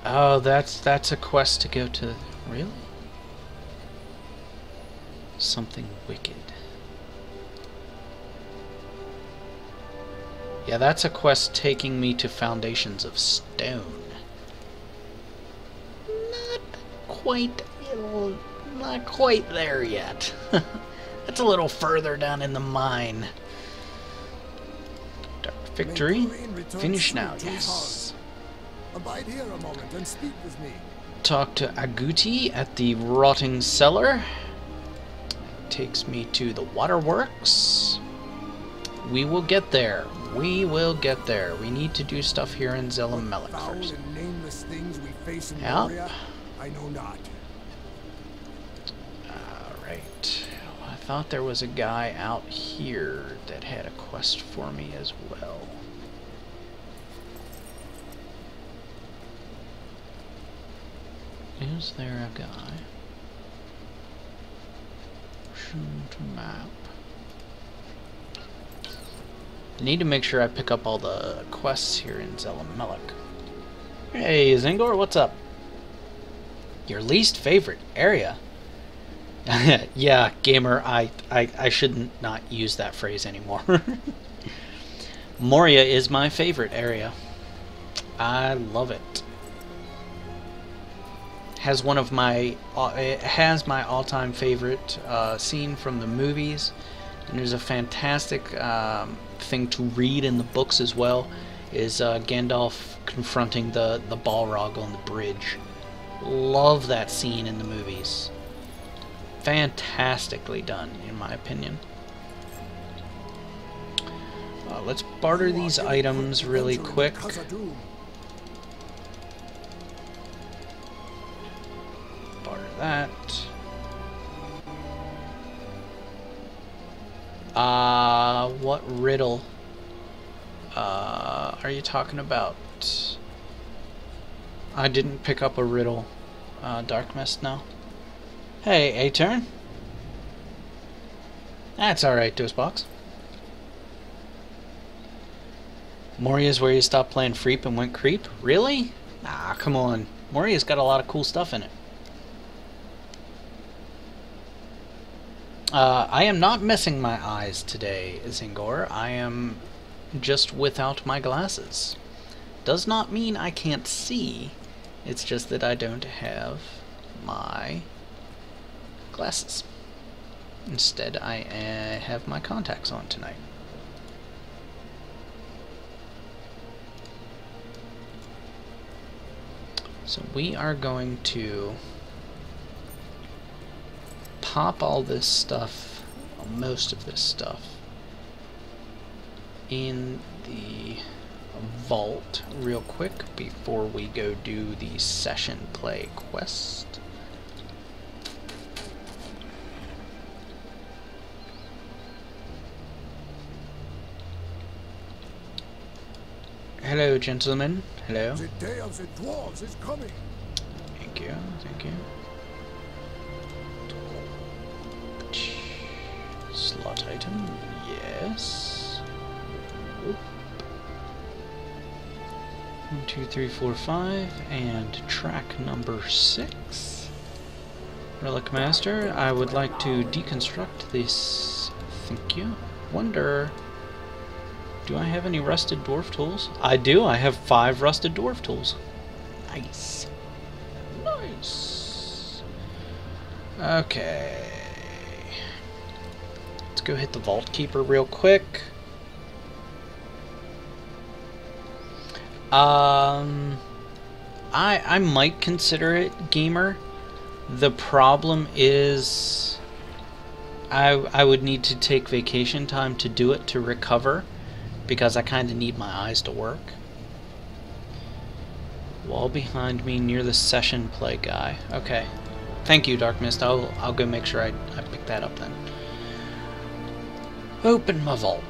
Oh, that's a quest to go to... Really? Something wicked. Yeah, that's a quest taking me to Foundations of Stone. Not quite there yet. That's a little further down in the mine. Dark Victory. Finish now, yes. Abide here a moment and speak with me. Talk to Aguti at the Rotting Cellar. Takes me to the waterworks. We will get there. We will get there. We need to do stuff here in Zelamelech first. And nameless things we face in Yep. Moria, I know not. Alright. Well, I thought there was a guy out here that had a quest for me as well. Is there a guy? Shoot map. I need to make sure I pick up all the quests here in Zelamelech. Hey, Zingor, what's up? Your least favorite area? Yeah, gamer, I shouldn't not use that phrase anymore. Moria is my favorite area. I love it. Has one of my it has my all-time favorite scene from the movies, and there's a fantastic thing to read in the books as well. Is Gandalf confronting the Balrog on the bridge. Love that scene in the movies. Fantastically done, in my opinion. Let's barter these items really quick. That. What riddle are you talking about? I didn't pick up a riddle. Dark Mist now. Hey, A-turn. That's alright, Dosebox. Moria's where you stopped playing Freep and went Creep? Really? Nah, come on. Moria's got a lot of cool stuff in it. I am not missing my eyes today, Zingor. I am just without my glasses. Does not mean I can't see. It's just that I don't have my glasses. Instead, I have my contacts on tonight. So we are going to pop all this stuff, well, most of this stuff, in the vault real quick before we go do the session play quest. Hello, gentlemen. Hello. The day of the dwarves is coming. Thank you. Thank you. Slot item, yes. Oop. 1, 2, 3, 4, 5, and track number 6. Relic Master, I would like to deconstruct this. Thank you. Wonder, do I have any rusted dwarf tools? I do. I have 5 rusted dwarf tools. Nice. Nice. Okay. Let's go hit the Vault Keeper real quick. I might consider it gamer. The problem is I would need to take vacation time to do it, to recover, because I kind of need my eyes to work. Wall behind me near the session play guy. Okay. Thank you, Dark Mist. I'll go make sure I pick that up then. Open my vault.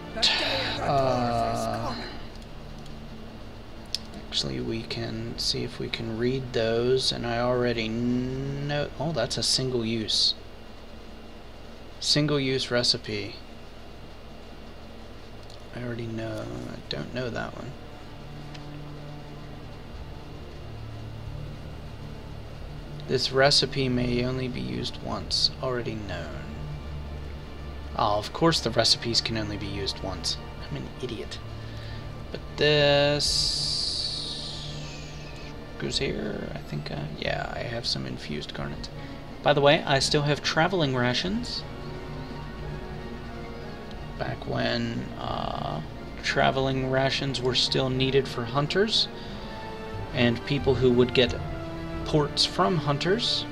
Actually, we can see if we can read those, and I already know... Oh, that's a single use. Single use recipe. I already know. I don't know that one. This recipe may only be used once. Already known. Oh, of course the recipes can only be used once. I'm an idiot. But this... goes here. I think, yeah, I have some infused garnet. By the way, I still have traveling rations. Back when traveling rations were still needed for hunters and people who would get ports from hunters.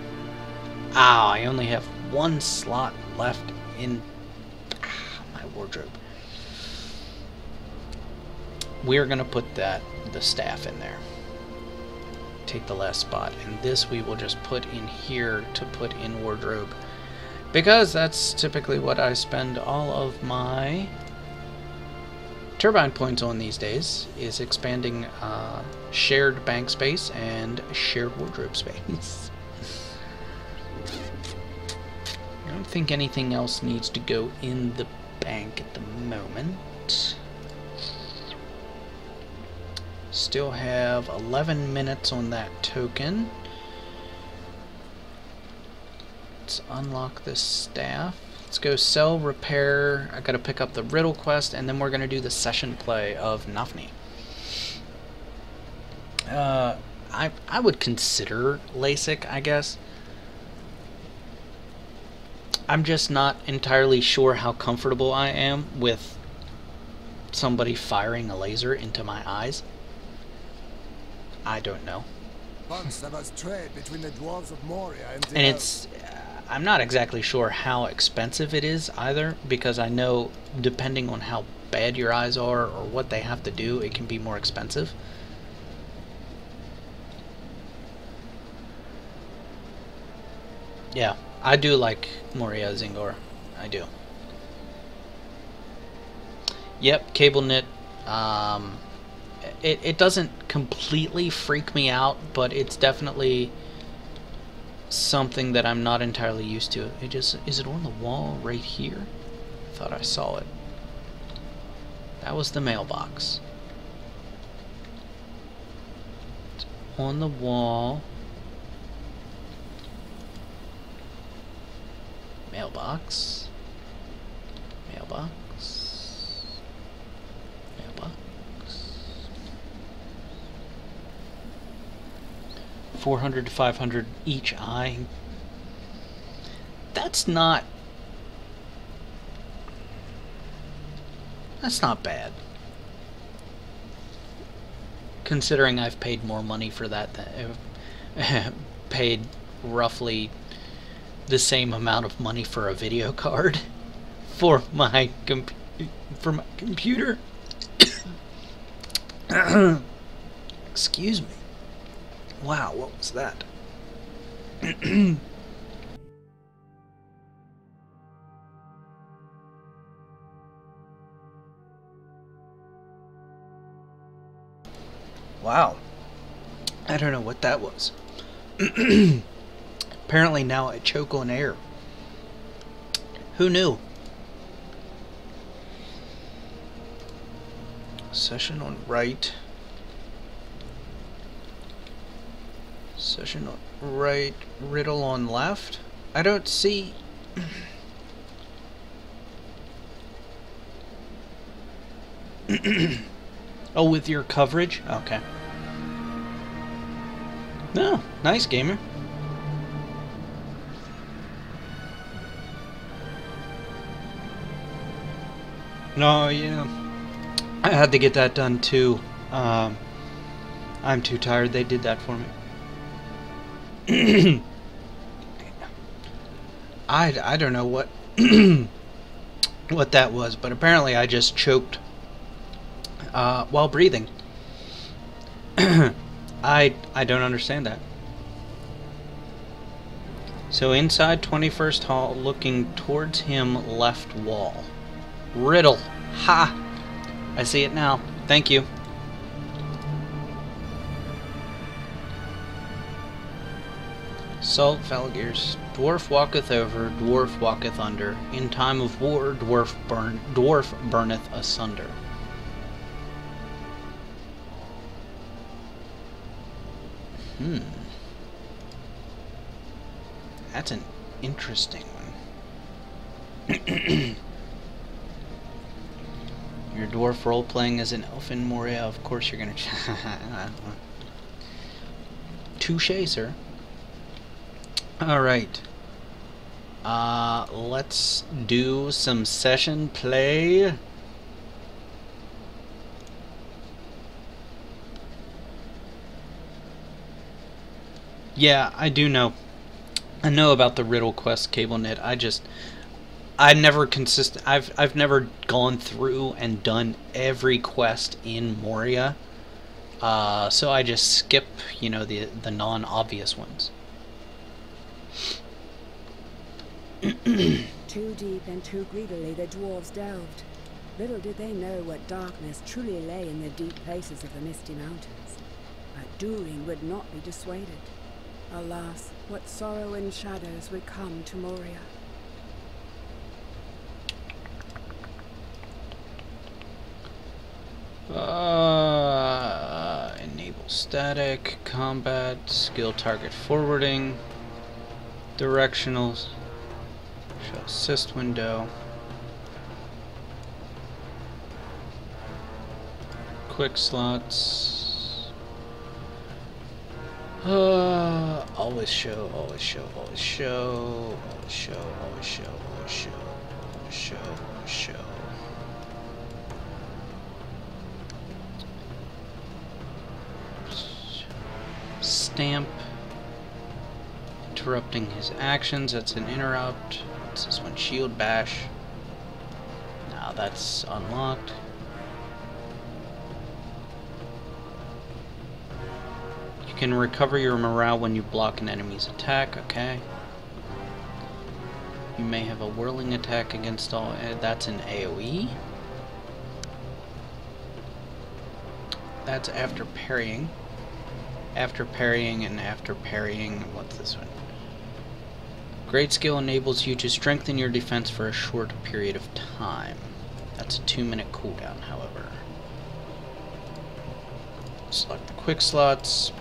Ah, I only have 1 slot left in my wardrobe. We're gonna put the staff in there. Take the last spot, and this we will just put in here to put in wardrobe, because that's typically what I spend all of my turbine points on these days, is expanding shared bank space and shared wardrobe space. I don't think anything else needs to go in the bank at the moment. Still have 11 minutes on that token. Let's unlock this staff. Let's go sell, repair. I gotta pick up the riddle quest, and then we're gonna do the session play of Nafni. I would consider LASIK, I guess. I'm just not entirely sure how comfortable I am with somebody firing a laser into my eyes. I don't know. Once there was trade between the dwarves of Moria and the And it's... I'm not exactly sure how expensive it is either, because I know depending on how bad your eyes are or what they have to do, it can be more expensive. Yeah, I do like Moria Zingor. I do. Yep, cable knit. It doesn't completely freak me out, but it's definitely something that I'm not entirely used to. It just... Is it on the wall right here? I thought I saw it. That was the mailbox. It's on the wall. Mailbox. Mailbox. Mailbox. 400 to 500 each eye. That's not bad. Considering I've paid more money for that than paid roughly the same amount of money for a video card for my computer. Excuse me. Wow, what was that? Wow. I don't know what that was. Apparently now I choke on air. Who knew? Session on right. Session on right. Riddle on left. I don't see... Oh, with your coverage? Okay. No, nice, gamer. No, yeah. I had to get that done too. I'm too tired. They did that for me. I don't know what what that was, but apparently I just choked while breathing. I don't understand that. So inside 21st Hall, looking towards him, left wall. Riddle. Ha! I see it now. Thank you. Salt Falgirs. Dwarf walketh over, dwarf walketh under. In time of war, dwarf burneth asunder. That's an interesting one. Your dwarf role-playing as an elf in Moria, of course you're gonna... Touché, sir. Alright. Let's do some session play. Yeah, I do know. I know about the Riddle Quest cable knit. I've never gone through and done every quest in Moria. So I just skip, you know, the non-obvious ones. Too deep and too greedily the dwarves delved. Little did they know what darkness truly lay in the deep places of the Misty Mountains. But Durin would not be dissuaded. Alas, what sorrow and shadows would come to Moria. Enable static, combat, skill target forwarding, directionals, show assist window, quick slots. Always show, always show, always show, always show, always show, always show, always show, always show. Stamp. Interrupting his actions, that's an interrupt. What's this one? Shield bash. Now that's unlocked. You can recover your morale when you block an enemy's attack, okay. You may have a whirling attack against all... that's an AoE. That's after parrying. After parrying and after parrying... what's this one? Great skill enables you to strengthen your defense for a short period of time. That's a 2-minute cooldown, however. Select the quick slots.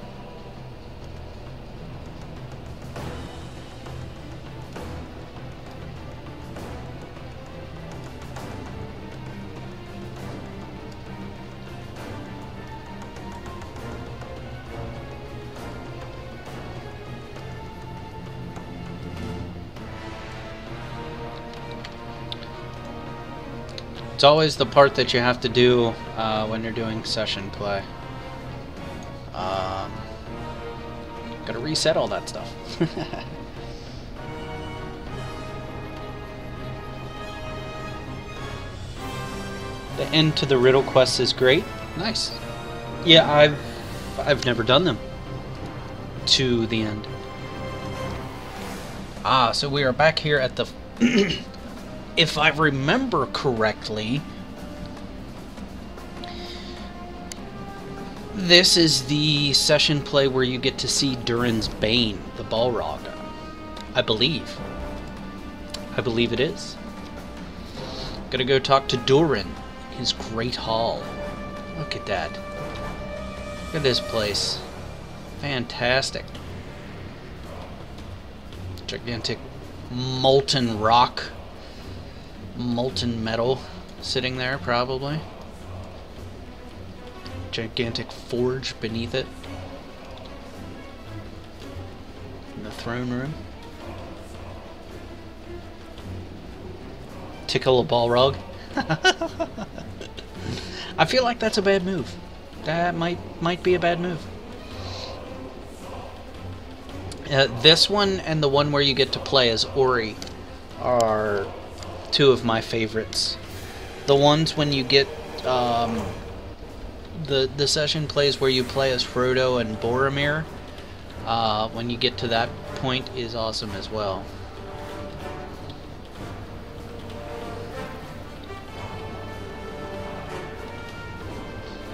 It's always the part that you have to do when you're doing session play. Gotta reset all that stuff. The end to the riddle quest is great. Nice. Yeah, I've never done them to the end. Ah, so we are back here at the if I remember correctly, this is the session play where you get to see Durin's Bane, the Balrog. I believe. I believe it is. Gotta go talk to Durin, his great hall. Look at that. Look at this place. Fantastic. Gigantic molten rock, molten metal sitting there, probably. Gigantic forge beneath it. In the throne room. Tickle a Balrog. I feel like that's a bad move. That might be a bad move. This one and the one where you get to play as Ori are two of my favorites. The ones when you get the session plays where you play as Frodo and Boromir. When you get to that point is awesome as well.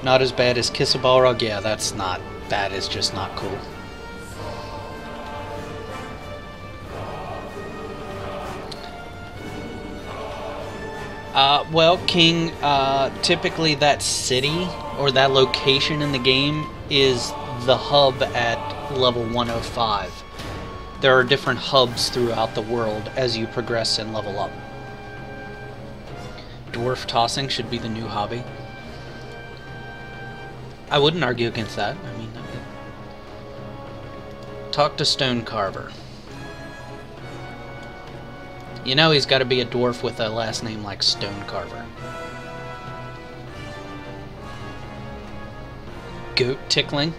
Not as bad as Kiss a Balrog? Yeah, that's not... That is just not cool. Well, King, typically that city, or that location in the game, is the hub at level 105. There are different hubs throughout the world as you progress and level up. Dwarf tossing should be the new hobby. I wouldn't argue against that. I mean, talk to Stone Carver. You know he's got to be a dwarf with a last name like Stone Carver. Goat tickling?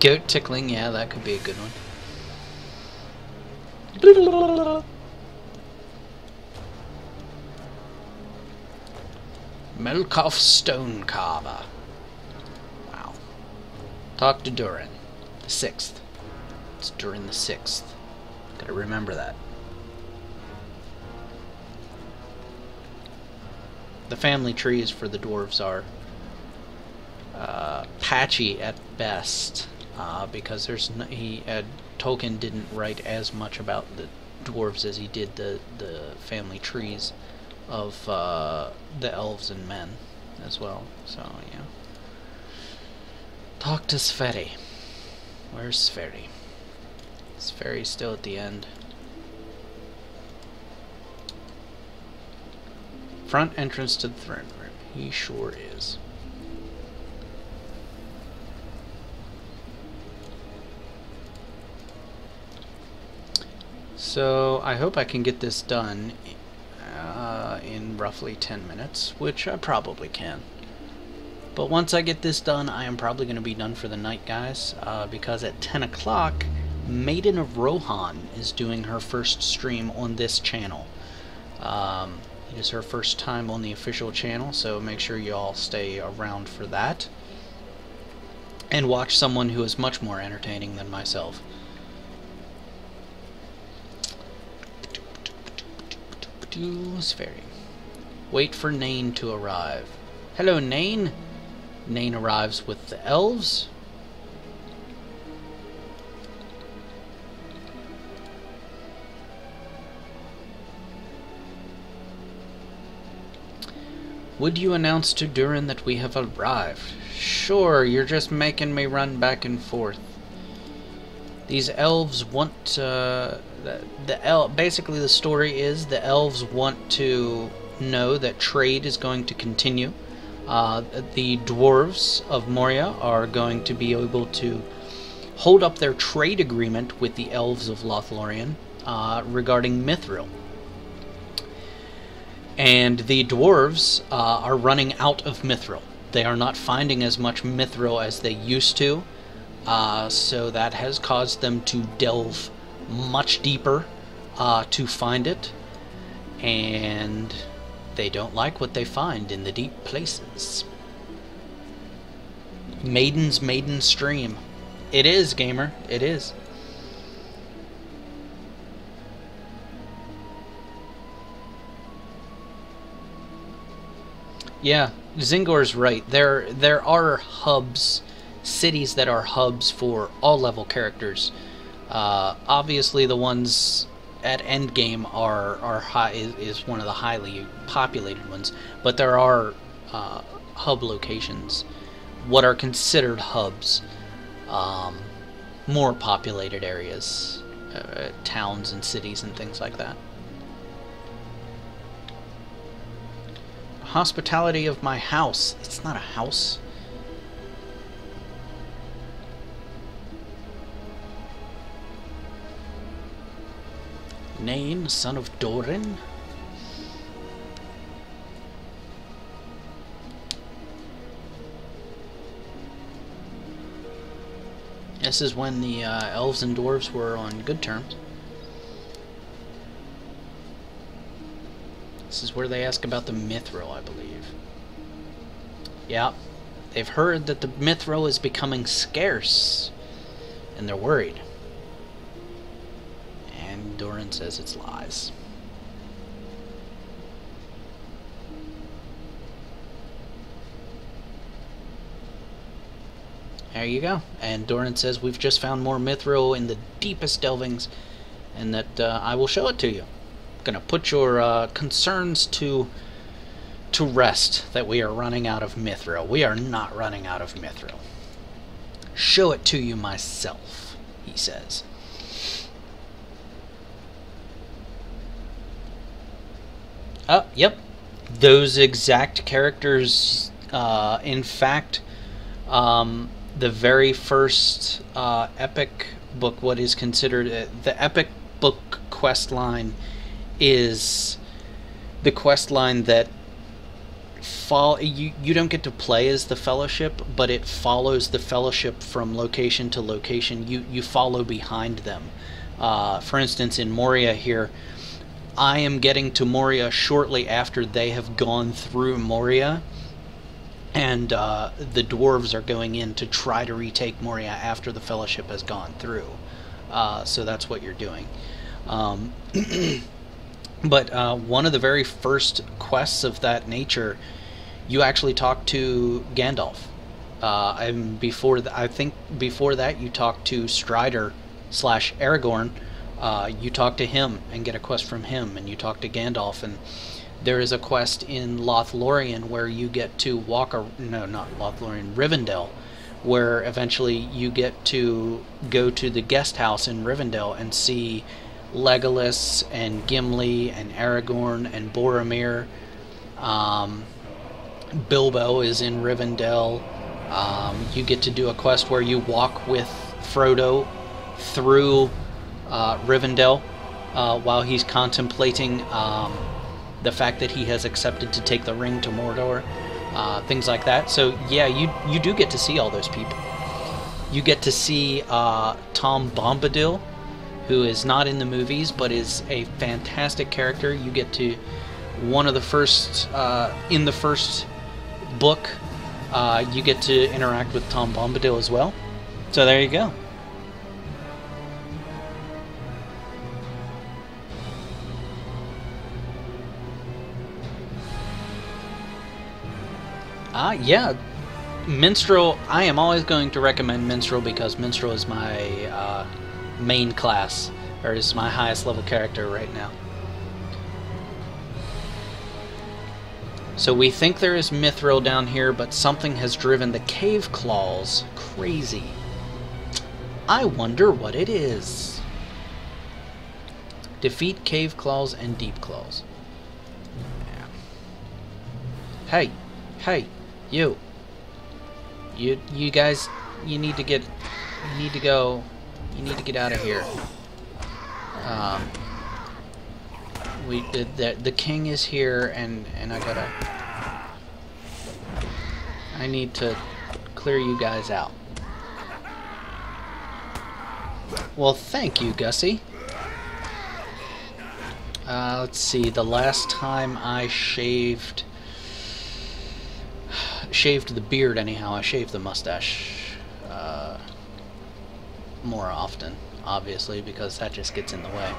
Goat tickling, yeah, that could be a good one. Melkoff Stone Carver. Wow. Talk to Durin. The 6th. It's Durin the 6th. Gotta remember that. The family trees for the dwarves are patchy at best, because there's no, Tolkien didn't write as much about the dwarves as he did the family trees of the elves and men as well. So yeah. Talk to Sverri. Where's Sverri? Sverri's still at the end. Front entrance to the throne room. He sure is. So I hope I can get this done in roughly 10 minutes, which I probably can. But once I get this done, I am probably going to be done for the night, guys, because at 10 o'clock, Maiden of Rohan is doing her first stream on this channel. It is her first time on the official channel, so make sure you all stay around for that. And watch someone who is much more entertaining than myself. Sverri. Wait for Nain to arrive. Hello, Nain. Nain arrives with the elves. Would you announce to Durin that we have arrived? Sure, you're just making me run back and forth. These elves want basically the story is the elves want to know that trade is going to continue. The dwarves of Moria are going to be able to hold up their trade agreement with the elves of Lothlorien regarding Mithril. And the dwarves are running out of Mithril. They are not finding as much Mithril as they used to, so that has caused them to delve much deeper to find it, and they don't like what they find in the deep places. Maiden's maiden stream. It is, gamer. It is. Yeah, Zingor's right. There are hubs, cities that are hubs for all level characters. Obviously, the ones at endgame are high is one of the highly populated ones, but there are hub locations, what are considered hubs, more populated areas towns and cities and things like that. Hospitality of my house. It's not a house. Nain, son of Doran. This is when the elves and dwarves were on good terms. This is where they ask about the mithril, I believe. Yeah, they've heard that the mithril is becoming scarce, and they're worried. And Doran says it's lies. There you go. And Doran says we've just found more mithril in the deepest delvings, and that I will show it to you. I'm gonna put your concerns to rest that we are running out of mithril. We are not running out of mithril. Show it to you myself, he says. Yep. Those exact characters, in fact, the very first epic book, what is considered the epic book quest line, is the quest line that you don't get to play as the Fellowship, but it follows the Fellowship from location to location. You follow behind them. For instance, in Moria here, I am getting to Moria shortly after they have gone through Moria, and the dwarves are going in to try to retake Moria after the Fellowship has gone through. So that's what you're doing. But one of the very first quests of that nature, you actually talk to Gandalf. And I think before that you talk to Strider / Aragorn. You talk to him and get a quest from him, and you talk to Gandalf, and there is a quest in Lothlorien where you get to Rivendell, where eventually you get to go to the guest house in Rivendell and see Legolas and Gimli and Aragorn and Boromir. Bilbo is in Rivendell. You get to do a quest where you walk with Frodo through Rivendell while he's contemplating the fact that he has accepted to take the ring to Mordor, things like that. So yeah, you do get to see all those people. You get to see Tom Bombadil, who is not in the movies but is a fantastic character. You get to one of the first in the first book. You get to interact with Tom Bombadil as well. So there you go. Yeah, Minstrel, I am always going to recommend Minstrel because Minstrel is my main class, or is my highest level character right now. So we think there is mithril down here, but something has driven the cave claws crazy. I wonder what it is. Defeat cave claws and deep claws. Yeah. Hey, you guys, you need to get out of here. The king is here, and I need to clear you guys out. Well, thank you, Gussie. Let's see, the last time I shaved the beard, anyhow. I shaved the mustache more often, obviously, because that just gets in the way.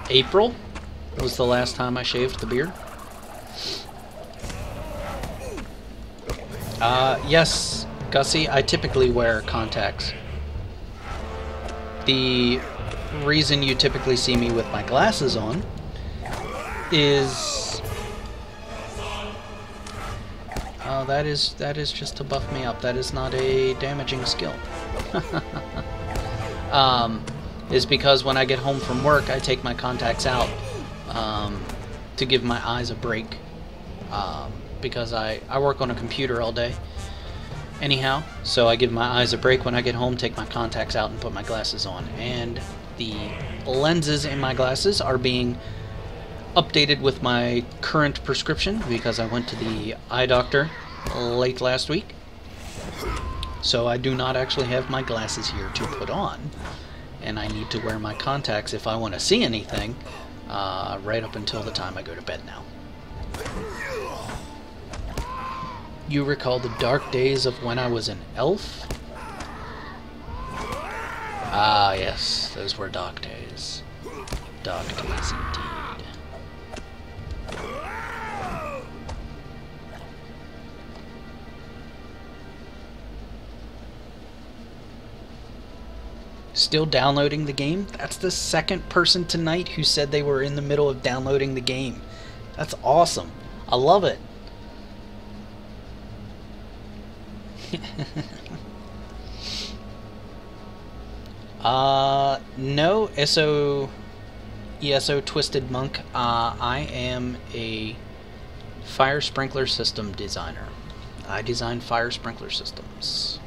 April was the last time I shaved the beard. Yes, Gussie, I typically wear contacts. The reason you typically see me with my glasses on is... that is just to buff me up. That is not a damaging skill. is because when I get home from work, I take my contacts out to give my eyes a break, because I work on a computer all day anyhow, so I give my eyes a break when I get home, take my contacts out, and put my glasses on. And the lenses in my glasses are being updated with my current prescription because I went to the eye doctor late last week. So I do not actually have my glasses here to put on, and I need to wear my contacts if I want to see anything right up until the time I go to bed now. You recall the dark days of when I was an elf? Ah, yes, those were dark days. Dark days indeed. Still downloading the game? That's the second person tonight who said they were in the middle of downloading the game. That's awesome. I love it. No, ESO Twisted Monk. I am a fire sprinkler system designer. I design fire sprinkler systems.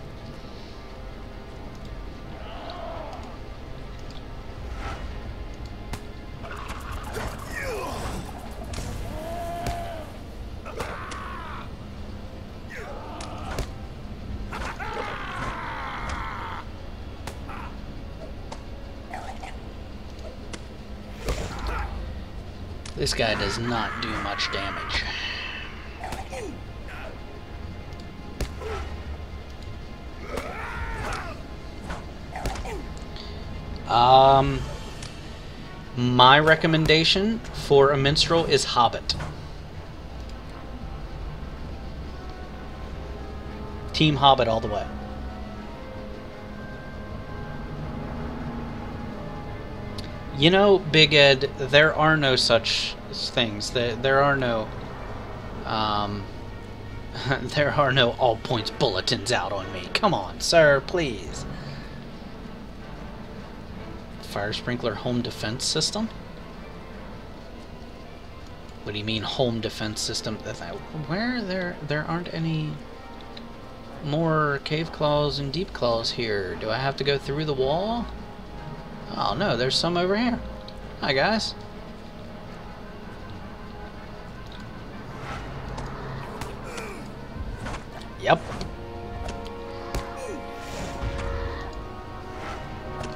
This guy does not do much damage. My recommendation for a minstrel is Hobbit. Team Hobbit all the way. You know, Big Ed, there are no such things. There are no, there are no all points bulletins out on me. Come on, sir, please. Fire sprinkler home defense system? What do you mean home defense system? Where there aren't any more cave claws and deep claws here. Do I have to go through the wall? Oh no, there's some over here. Hi guys. Yep.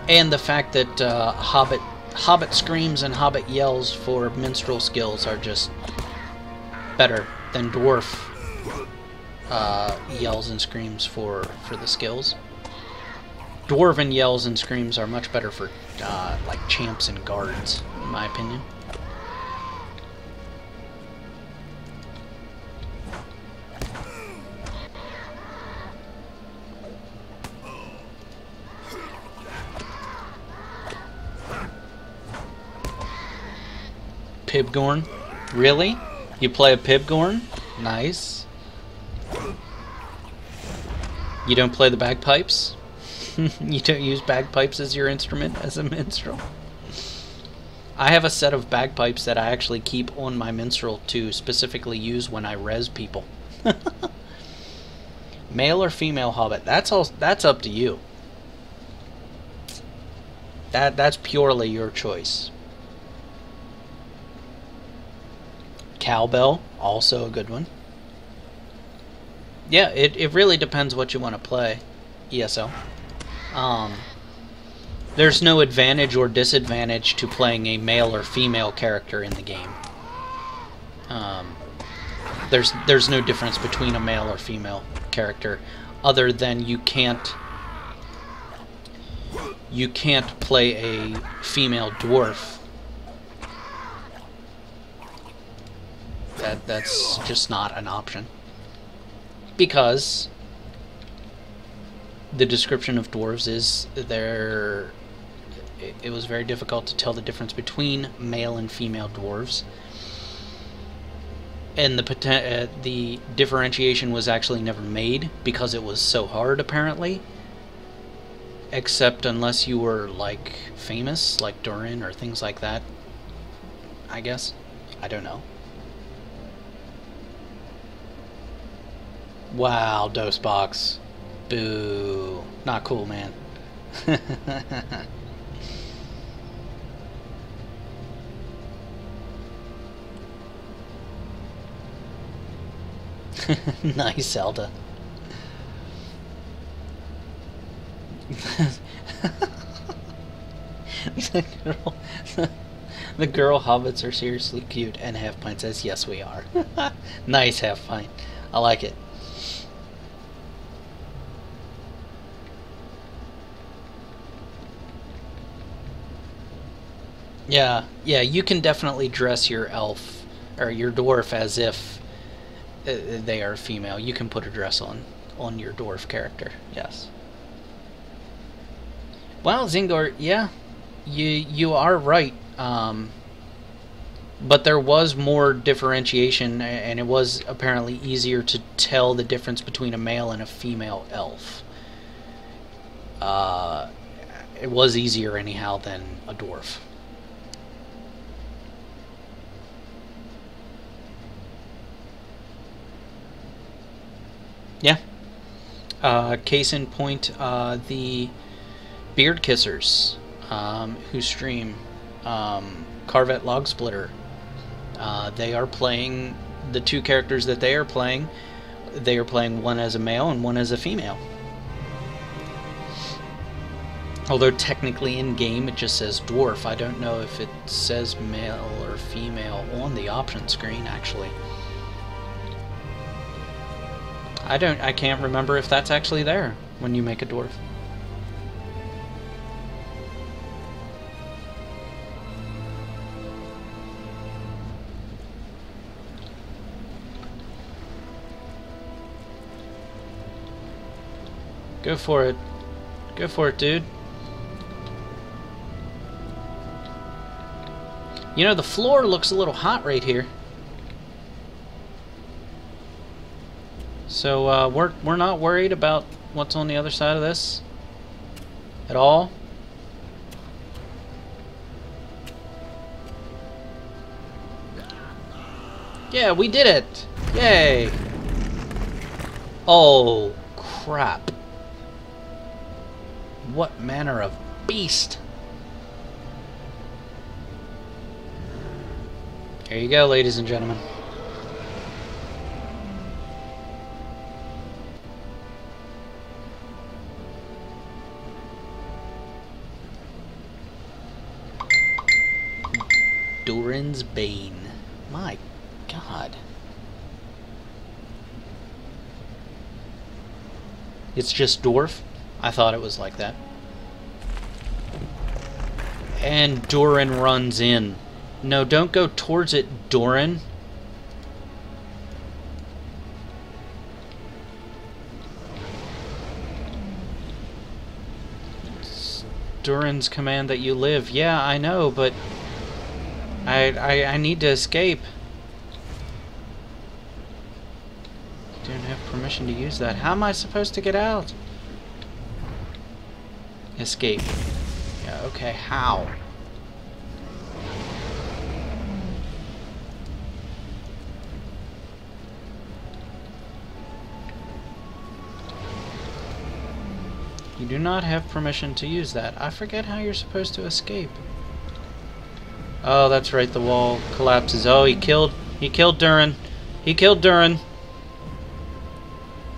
And the fact that Hobbit screams and Hobbit yells for minstrel skills are just better than dwarf yells and screams for the skills. Dwarven yells and screams are much better for like champs and guards, in my opinion. Pibgorn? Really? You play a Pibgorn? Nice. You don't play the bagpipes? You don't use bagpipes as your instrument as a minstrel? I have a set of bagpipes that I actually keep on my minstrel to specifically use when I res people. Male or female hobbit? That's up to you. That's purely your choice. Cowbell, also a good one. Yeah, it really depends what you want to play, ESO. There's no advantage or disadvantage to playing a male or female character in the game. There's no difference between a male or female character, other than you can't play a female dwarf. That's just not an option, because the description of dwarves is it was very difficult to tell the difference between male and female dwarves, and the differentiation was actually never made because it was so hard, apparently. except unless you were, like, famous, like Durin or things like that, I guess. I don't know. Wow, dose box. Boo. Not cool, man. Nice, Zelda. the girl hobbits are seriously cute, and Half Pint says, yes, we are. Nice, Half Pint. I like it. Yeah, you can definitely dress your elf, or your dwarf, as if they are female. You can put a dress on your dwarf character, yes. Well, Zingor, yeah, you are right. But there was more differentiation, and it was apparently easier to tell the difference between a male and a female elf. It was easier anyhow than a dwarf. Yeah. Case in point, the Beard Kissers, who stream Carvet Log Splitter. They are playing the two characters that they are playing. They are playing one as a male and one as a female. Although technically in game it just says dwarf. I don't know if it says male or female on the option screen actually. I can't remember if that's actually there when you make a dwarf. Go for it. Go for it, dude. You know, the floor looks a little hot right here. So, we're not worried about what's on the other side of this at all. Yeah, we did it! Yay! Oh, crap. What manner of beast! There you go, ladies and gentlemen. Durin's Bane. My God. It's just dwarf? I thought it was like that. And Durin runs in. No, don't go towards it, Durin. It's Durin's command that you live. Yeah, I know, but I need to escape. Don't have permission to use that. How am I supposed to get out? Escape. Yeah, okay, how? You do not have permission to use that. I forget how you're supposed to escape. Oh, that's right, the wall collapses. Oh, he killed Durin. He killed Durin.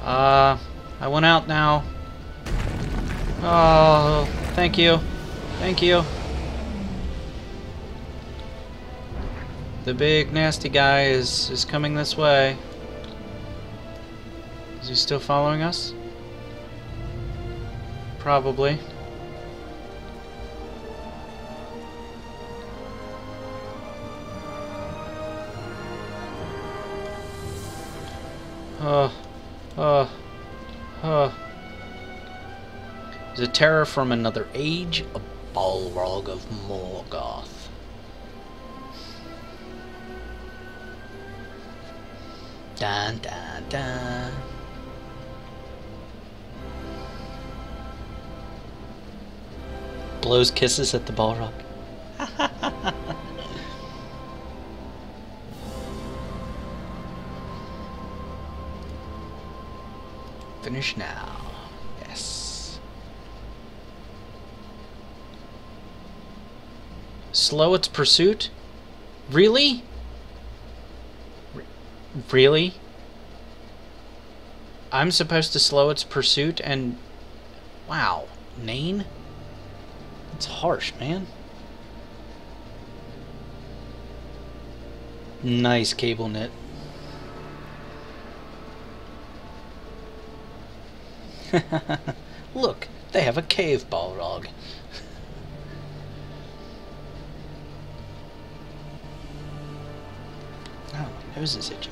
I went out now. Oh, thank you. Thank you. The big nasty guy is coming this way. Is he still following us? Probably. Is a terror from another age, a Balrog of Morgoth. Dun dun dun. blows kisses at the Balrog. Finish now. Yes. Slow its pursuit? Really? Really? I'm supposed to slow its pursuit and... Wow. Nain? It's harsh, man. Nice cable knit. Look, they have a cave Balrog. Oh, my nose is itchy.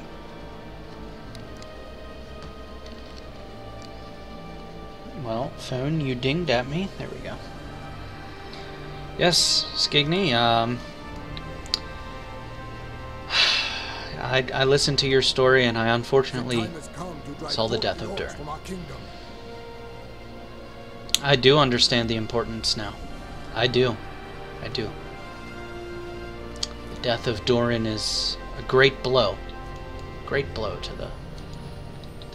Well, phone, you dinged at me. There we go. Yes, Skigny, I listened to your story and I unfortunately saw the death of Dur. I do understand the importance now. I do. I do. The death of Durin is a great blow. Great blow to the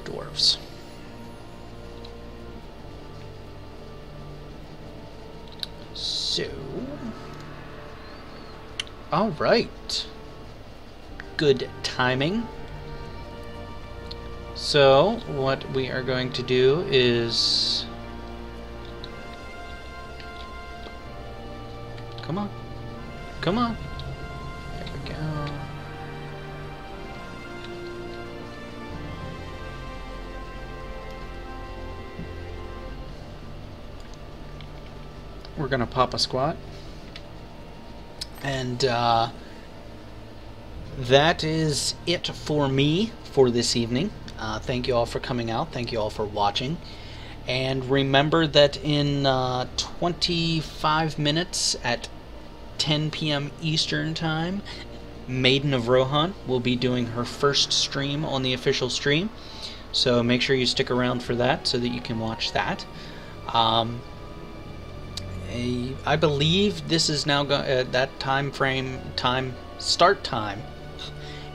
dwarves. So... Alright. Good timing. So, what we are going to do is... Come on. Come on. There we go. We're going to pop a squat. And that is it for me for this evening. Thank you all for coming out. Thank you all for watching. And remember that in 25 minutes at 10 p.m. Eastern Time, Maiden of Rohan will be doing her first stream on the official stream. So make sure you stick around for that so that you can watch that. I believe this is now that start time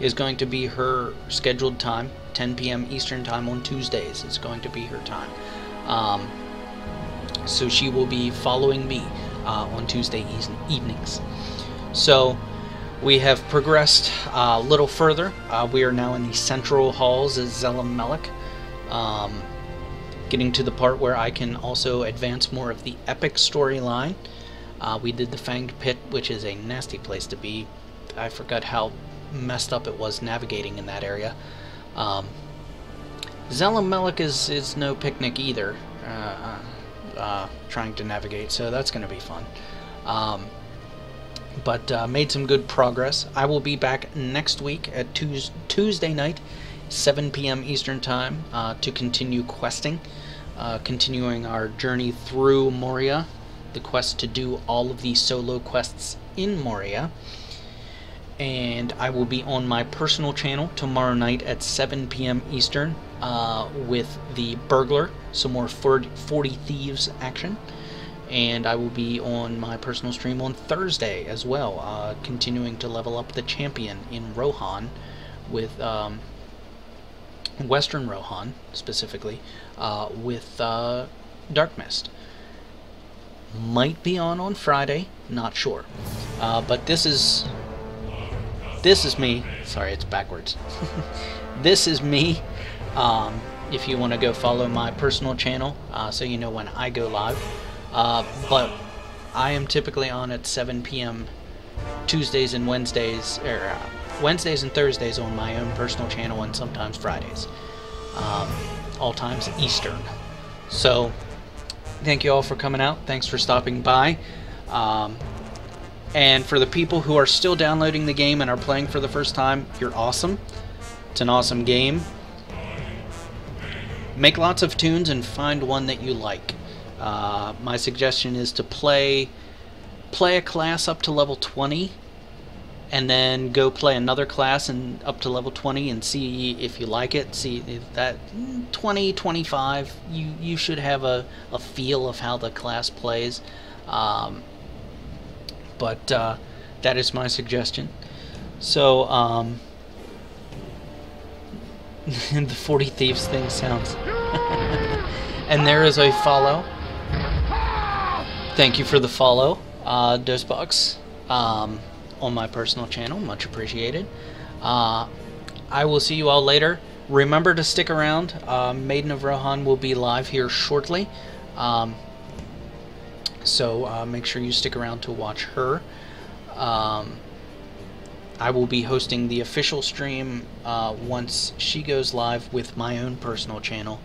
is going to be her scheduled time. 10 p.m. Eastern Time on Tuesdays is going to be her time. So she will be following me on Tuesday evenings. So we have progressed a little further. We are now in the central halls of Zelamelech, getting to the part where I can also advance more of the epic storyline. We did the Fanged Pit, which is a nasty place to be. I forgot how messed up it was navigating in that area. Zelamelech is no picnic either, trying to navigate, so that's going to be fun. But made some good progress. I will be back next week at Tuesday night, 7 p.m. Eastern Time, to continue questing, continuing our journey through Moria, the quest to do all of the solo quests in Moria. And I will be on my personal channel tomorrow night at 7 p.m. Eastern with the Burglar, some more 40 Thieves action. And I will be on my personal stream on Thursday as well, continuing to level up the champion in Rohan with Western Rohan, specifically, with Dark Mist. Might be on Friday, not sure. But this is me. Sorry, it's backwards. This is me. If you want to go follow my personal channel, so you know when I go live. But I am typically on at 7 p.m. Tuesdays and Wednesdays, or Wednesdays and Thursdays on my own personal channel, and sometimes Fridays. All times Eastern. So, thank you all for coming out. Thanks for stopping by. And for the people who are still downloading the game and are playing for the first time, you're awesome. It's an awesome game. Make lots of tunes and find one that you like. My suggestion is to play a class up to level 20, and then go play another class and up to level 20 and see if you like it. See if that 20, 25, you should have a feel of how the class plays. But that is my suggestion. So, the 40 Thieves thing sounds... And there is a follow. Thank you for the follow, Dosebox, on my personal channel. Much appreciated. I will see you all later. Remember to stick around. Maiden of Rohan will be live here shortly. So make sure you stick around to watch her. I will be hosting the official stream once she goes live with my own personal channel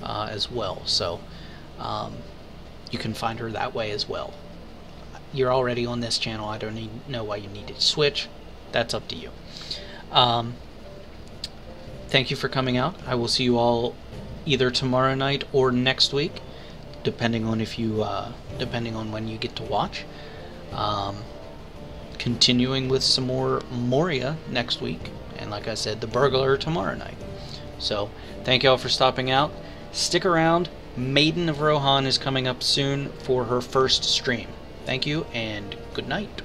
as well. So you can find her that way as well. You're already on this channel. I don't know why you need to switch. That's up to you. Thank you for coming out. I will see you all either tomorrow night or next week, depending on if you depending on when you get to watch. Continuing with some more Moria next week, and like I said, the Burglar tomorrow night. So thank you all for stopping out. Stick around. Maiden of Rohan is coming up soon for her first stream. Thank you and good night.